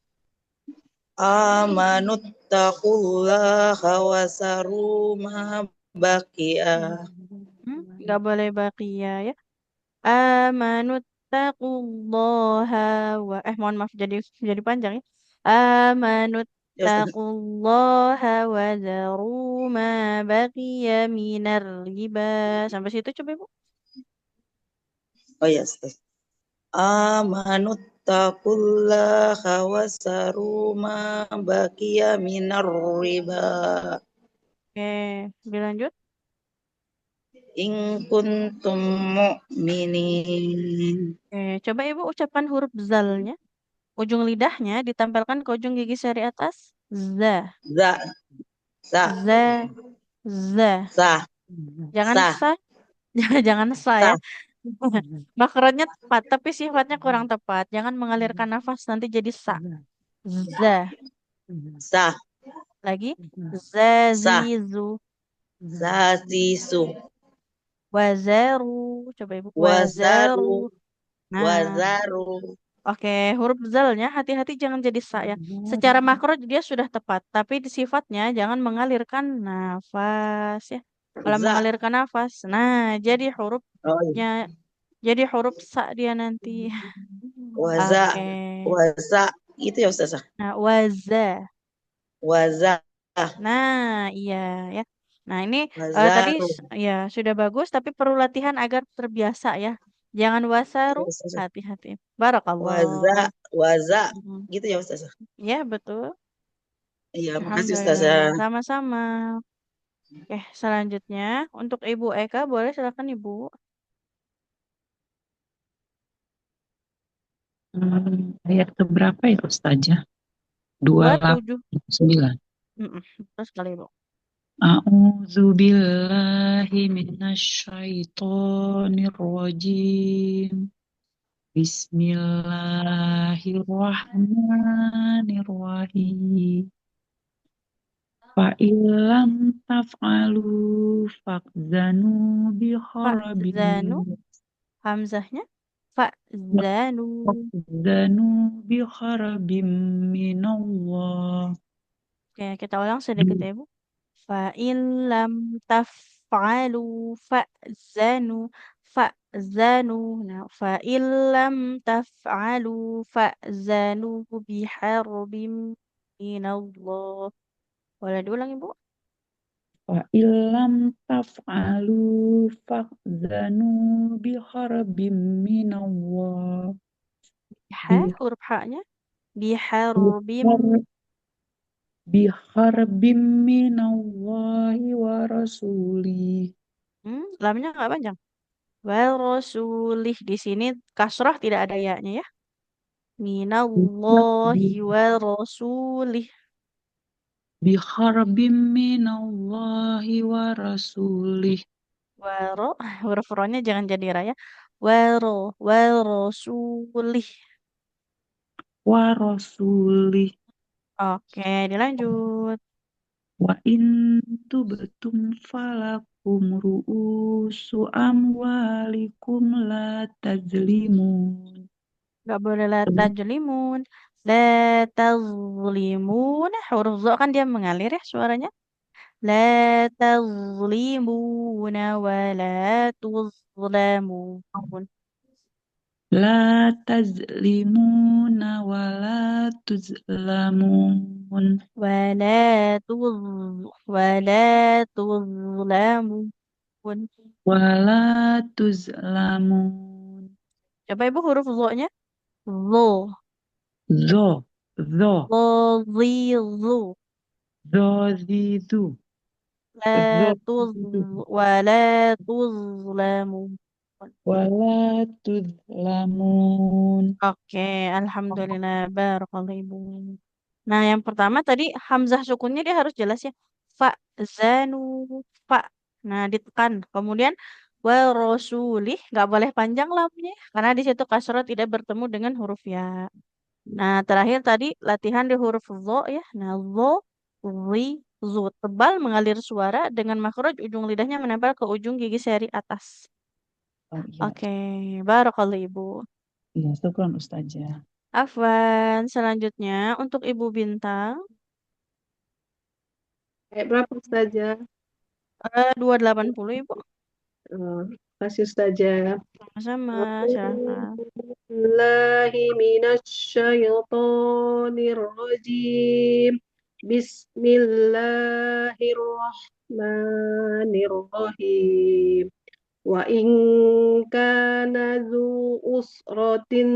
Amanut taqullaha wa zaru ma baqiya. Nggak boleh baqiyah ya. Amanut taqullaha wa mohon maaf jadi panjang ya. Amanut taqullaha wa zaru ma baqiya minar riba. Sampai situ coba Ibu. Oh ya, Ustaz. Amanut taqullaha wa zaru ma baqiya minar riba. Oke, dilanjut. In kuntum mu'minin. Oke, coba Ibu ucapkan huruf zalnya. Ujung lidahnya ditempelkan ke ujung gigi seri atas. Za. Za. Za. Za. Za. Sa. Jangan Sa. sa. Jangan sa ya. Makrotnya tepat, tapi sifatnya kurang tepat. Jangan mengalirkan nafas, nanti jadi sa. Za. Sa. Lagi. Sa. Zazizu. Zazizu. Wazaru. Coba Ibu. Wazaru. Nah. Wazaru. Oke, huruf zalnya hati-hati jangan jadi sa ya. Secara makro dia sudah tepat, tapi di sifatnya jangan mengalirkan nafas ya. Kalau mengalirkan nafas, nah jadi hurufnya jadi huruf sa dia nanti. Waza. Oke. Waza. Itu ya Ustazah. Nah, waza. Waza. Nah, iya ya. Nah, ini tadi Wazaru. ya sudah bagus tapi perlu latihan agar terbiasa ya. Jangan wasaru, hati-hati. Barakallah. Waza. Gitu ya Ustazah. Ya, betul. Iya, makasih Ustazah. Sama-sama. Oke, selanjutnya untuk Ibu Eka boleh silakan Ibu. Ayat keberapa ya Ustazah? 289. Terus kali Ibu. A'udzu billahi minasyaitonir rajim. Bismillahirrahmanirrahim. Fa illam taf'alu faqzanu bi kharabin. Hamzahnya fa'zanu. Faqzanu bi kharabim minallah. Oke, kita ulang sedikit ya, Bu. Fa illam taf'alu fa'zanu. Nah, fa illam taf'alu fa'zanu biharbim minallah. Boleh diulang, Ibu? Fa illam taf'alu fa'zanu biharbim minallah. Huruf ha-nya Biharbim. Biharbim minallahi wa rasulih. Lamnya nggak panjang. Wal rasulih di sini kasrah tidak ada ya-nya ya. Minallahi wal rasulih. Biharbim minallahi wa rasulih. Waro, huruf ro-nya jangan jadi ra ya. Wal rasulih. Wa rasulih. Oke, dilanjut. Wa in tubtum falakum ru'usu amwalikum la tazlimun. Gak boleh la tajlimun. La tazlimun. Huruf zo kan dia mengalir ya suaranya. La tazlimuna wa la tuzlamun. La tazlimuna wa la tuzlamun. Wa la tuzlamun. Wa la tuzlamun. Coba ibu huruf zo-nya. Zo. Zo. Zo. Zo. Zi. Zo. Zo. Zidu. La Zo. tuz. Zidu. Wa la tuzlamun. Wa la tuzlamun. Oke, alhamdulillah, barakallahu ibu. Nah, yang pertama tadi hamzah sukunnya dia harus jelas ya. Fa, zanu, fa. Nah, ditekan. Kemudian wa rasulih nggak boleh panjang lamnya karena di situ kasroh tidak bertemu dengan huruf ya. Nah, terakhir tadi latihan di huruf zo ya. Nah, zo, zi, zu. Tebal mengalir suara dengan makhraj ujung lidahnya menempel ke ujung gigi seri atas. Oh iya. Oke, barakallahu ibu. Iya, syukran Ustazah. Afwan, selanjutnya untuk Ibu Bintang, Kayak berapa Ustazah? 280 Ibu. Kasih Ustazah. Sama-sama, silahkan. Billahi minasyaitonir rajim. Bismillahirrahmanirrahim. Wa in kana zu usratin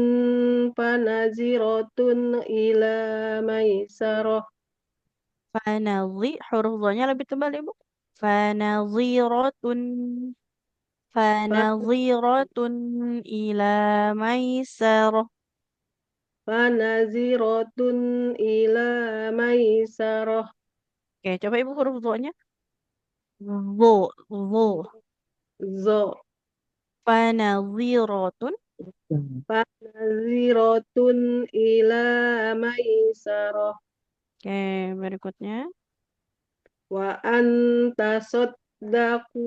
fanaziratun ila maisarah. Fanadhi, huruf dha-nya lebih tebal Ibu. Fanadhiratun, fanadhiratun ila maisarah. Fanaziratun ila maisarah. Oke, coba Ibu huruf dha-nya. Dho, dho. Zo. Fanadhiratun. Fanaziratun ila maisarah. Oke, berikutnya. Wa antasaddaqu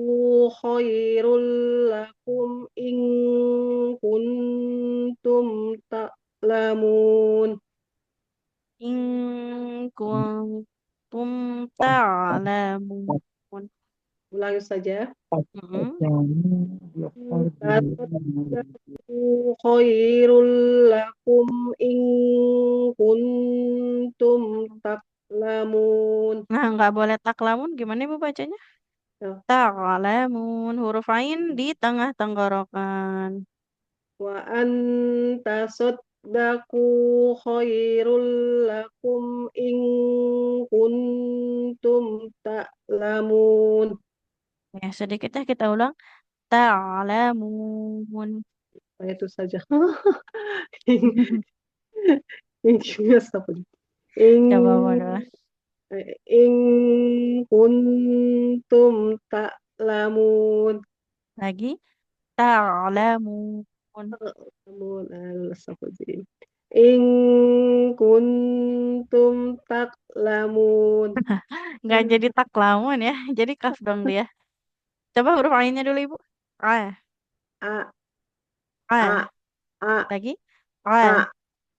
khairul lakum in kuntum ta'lamun. In kuntum ta'lamun. Ulangi saja. Khairul lakum in kuntum ta'lamun. Nah, nggak boleh taklamun. Gimana Ibu bacanya? Ta'lamun. Huruf ain di tengah tenggorokan. Wa antasaddaqu khairul lakum in kuntum ta'lamun. Ya, sedikit ya kita ulang. Ta'lamun. Itu saja. Coba bodoh. In kuntum ta'lamun. Lagi. Ta'lamun. In kuntum ta'lamun. Nggak jadi taklamun ya. Jadi kaf dong dia. Coba huruf ainnya dulu Ibu. A. A. A. A. Lagi. A.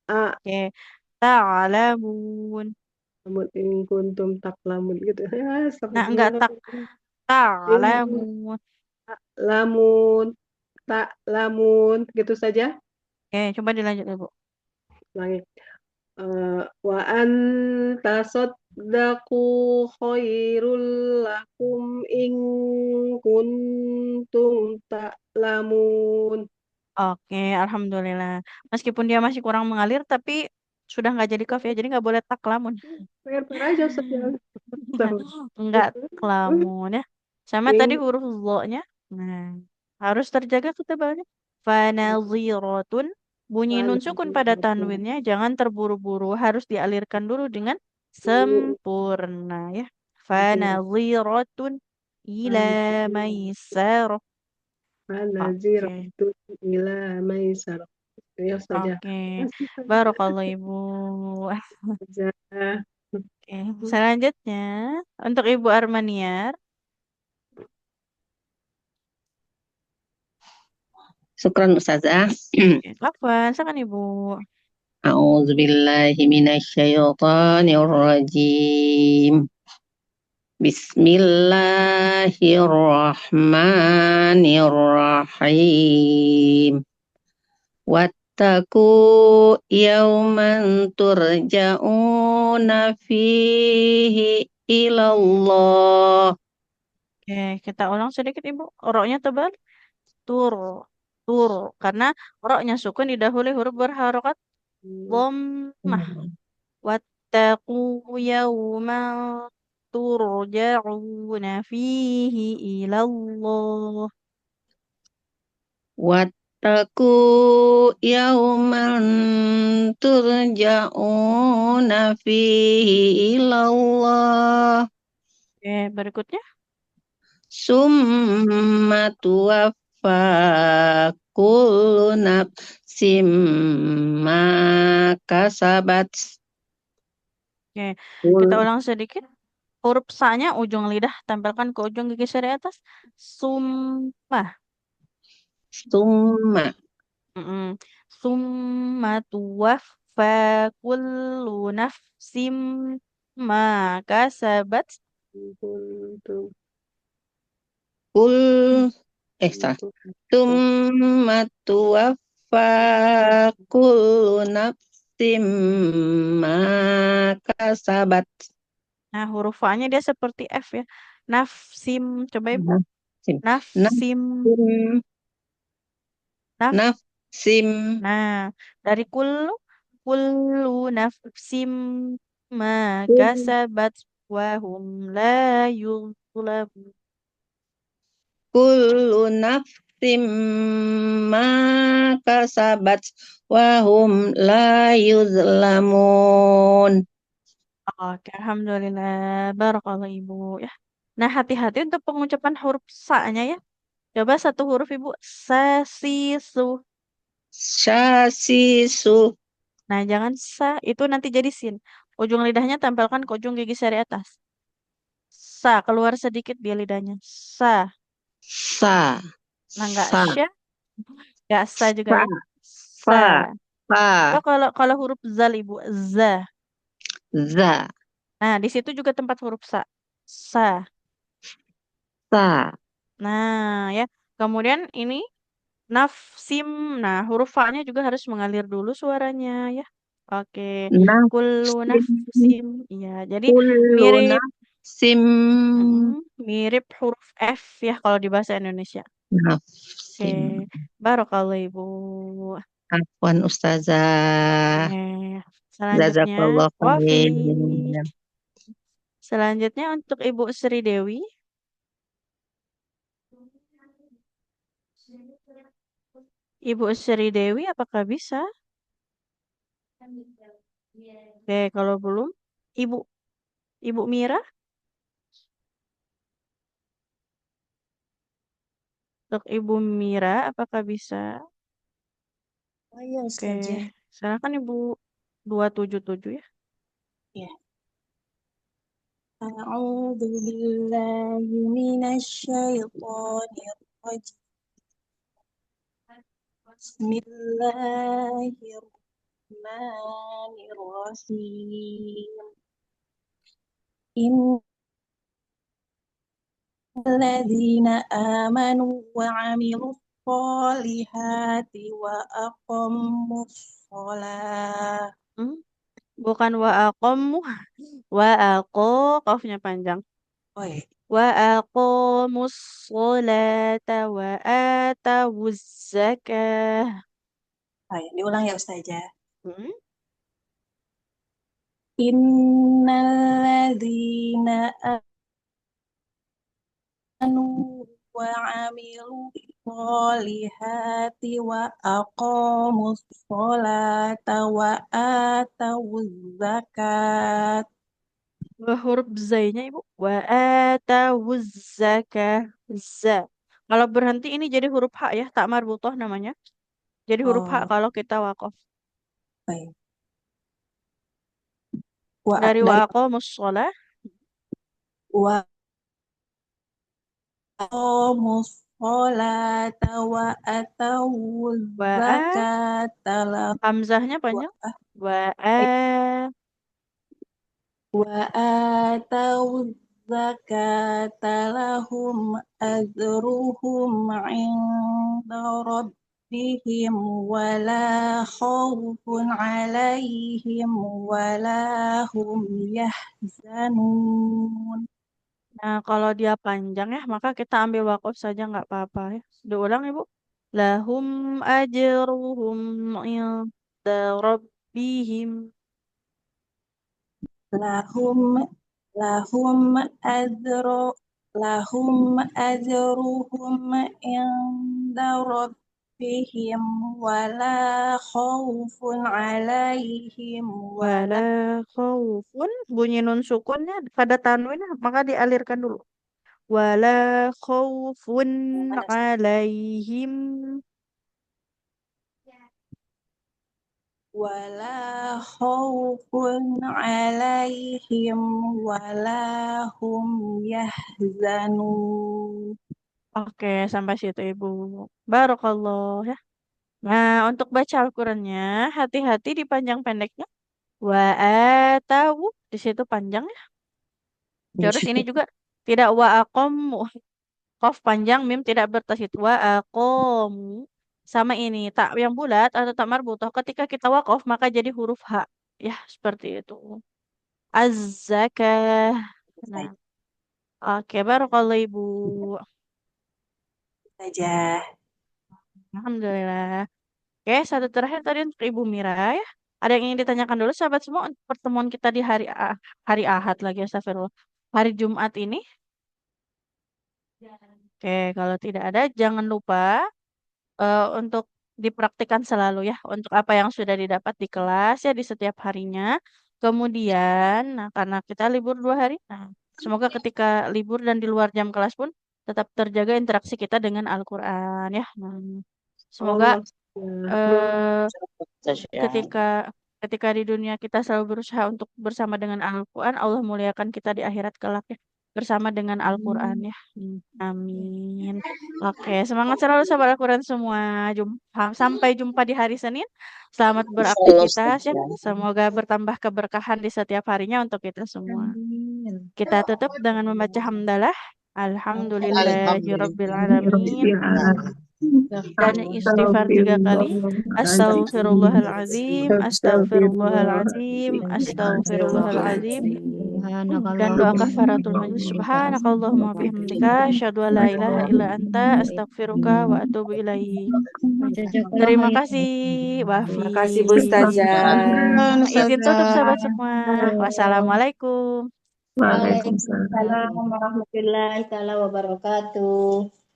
A. Oke. Ta'lamun. In kuntum ta'lamun gitu. Nah, enggak ta'lamun. Ta'lamun gitu saja. Oke, coba dilanjut Ibu. Lagi. Wa antasaddaqu khairul lakum in kuntum ta'lamun. Oke, alhamdulillah. Meskipun dia masih kurang mengalir, tapi sudah nggak jadi kaf ya, jadi nggak boleh taklamun. PR aja Ustaz ya. Nggak kelamun ya. Sama tadi huruf lo-nya. Nah, harus terjaga ketebalnya. Fanazirotun. Bunyi nun sukun pada tanwinnya jangan terburu-buru, harus dialirkan dulu dengan sempurna ya. Fanazirotun ila maisarah. Oke. Ila maisar. Ya Ustaz ya. Oke. Barakallah Ibu. Ustazah. Oke. Selanjutnya untuk Ibu Armaniar. Syukran Ustazah. Afwan, silakan Ibu. A'udzu billahi minasyaitonir rajim. Bismillahirrahmanirrahim. Wattaqu yawman turja'una fihi ilallah. Oke, kita ulang sedikit Ibu. Roknya tebal. Tur. Tur. Karena roknya sukun didahului huruf berharokat dhammah. Wattaqu yawman turja'una fihi ilallah. Wattaqu yawman turja'una fihi ilallah. Oke, berikutnya. Summa tuwaffa kullu nafsim ma kasabat. Oke, kita ulang sedikit. Huruf sa-nya ujung lidah tempelkan ke ujung gigi seri atas. Sumpah. Summa. Summa tuwaffa kullu nafsim ma kasabat. Summa tuwaffa kullu nafsim ma kasabat. Nah, huruf fa-nya dia seperti F ya. Nafsim. Coba Ibu. Nafsim. Nafsim. Nah, dari kullu nafsim ma kasabat wa hum la yuzlamun. Kullu nafsim ma kasabat wa hum la yuzlamun. Oke, alhamdulillah. Barakallah Ibu ya. Nah, hati-hati untuk pengucapan huruf sa-nya ya. Coba satu huruf Ibu. Sasisu. Sasisu. Nah, jangan sa, itu nanti jadi sin. Ujung lidahnya tempelkan ke ujung gigi seri atas. Sa, keluar sedikit dia lidahnya. Sa. Sa. Nah, nggak Sa. sya. Nggak sa juga ya. Sa. Fa. Oh, kalau huruf zal Ibu. Za. Za. Nah, di situ juga tempat huruf sa. Sa. Sa. Nah, ya. Kemudian ini nafsim. Nah, huruf fa-nya juga harus mengalir dulu suaranya ya. Oke. Kullu nafsim. Iya, jadi Kullu mirip nafsim. Mirip huruf F ya kalau di bahasa Indonesia. Oke. Barakallah Ibu. Afwan Ustazah. Selanjutnya Jazakallah Wafiq. khair. Selanjutnya untuk Ibu Sri Dewi. Ibu Sri Dewi apakah bisa? Oke, kalau belum Ibu Mira. Untuk Ibu Mira apakah bisa? Oh iya Ustazah. Oke, silakan Ibu 277 ya. Ya. A'udzu billahi minasyaitonir rajim. Bismillahirrahmanirrahim. Innalladzina amanu wa 'amilus sholihati wa aqamus sholah. Bukan wa aqammu. Wa aqo qafnya panjang. Oh iya. Wa aqamus sholata wa atawuz zakah. Diulang ya Ustazah. Innalladzina amanu wa amilu sholihati wa aqamus sholata wa atawuz zakat. Huruf zainya Ibu. Wa atawuz zakah. Za. Kalau berhenti ini jadi huruf H ya, tak marbutoh namanya. Jadi huruf H Oh, kalau kita wakof. baik. Dari wa Dari aqamus sholah. wa aqamus sholata wa atawuz Wa a. zakata Hamzahnya panjang. Wa a. wa atawuz zakata lahum ajruhum inda rabbihim wala khawfun alaihim wala hum yahzanun. Nah, kalau dia panjang ya, maka kita ambil wakof saja nggak apa-apa ya. Diulang Ibu. Lahum ajruhum inda rabbihim. lahum lahum ajru lahum ajruhum inda rabbihim wala khawfun alaihim wala Wala khawfun. Bunyi nun sukunnya pada tanwin, maka dialirkan dulu. Wala khawfun alaihim. wala khawfun alaihim wala hum yahzanun. Oke, sampai situ Ibu. Barakallah ya. Nah, untuk baca Al-Qur'annya, hati-hati di panjang pendeknya. Wa atawu di situ panjang ya. Terus ini juga tidak wa aqamu. Qaf panjang, mim tidak bertasyid. Wa aqamu. Sama ini, tak yang bulat atau tak marbutoh. Ketika kita waqaf, maka jadi huruf H. Ya, seperti itu. Az-zakah. Nah, oke, barakallah Ibu. Saja. Alhamdulillah. Oke, satu terakhir tadi untuk Ibu Mira ya. Ada yang ingin ditanyakan dulu sahabat semua untuk pertemuan kita di hari Ahad lagi, astagfirullah. Hari Jumat ini. Oke, kalau tidak ada jangan lupa untuk dipraktikkan selalu ya untuk apa yang sudah didapat di kelas ya di setiap harinya. Kemudian, nah karena kita libur 2 hari, nah semoga ketika libur dan di luar jam kelas pun tetap terjaga interaksi kita dengan Al-Quran ya. Nah, semoga Allah eh, ya. ketika di dunia kita selalu berusaha untuk bersama dengan Al-Quran, Allah muliakan kita di akhirat kelak ya bersama dengan Al-Quran ya. Amin. Oke, semangat selalu sahabat Al-Quran semua. Sampai jumpa di hari Senin. Selamat beraktivitas ya. Semoga bertambah keberkahan di setiap harinya untuk kita semua. Kita tutup dengan membaca hamdalah. Alhamdulillahirabbil alamin. Dan istighfar 3 kali. Astaghfirullahaladzim, astaghfirullahaladzim, astaghfirullahaladzim. Dan doa kafaratul majlis. Subhanakallahumma bihamdika asyhadu an la ilaha illa anta astaghfiruka wa atubu ilaik. Terima kasih, Wafi. Terima kasih Bu Ustazah. Izin tutup sahabat semua. Wassalamualaikum. Waalaikumsalam warahmatullahi wabarakatuh.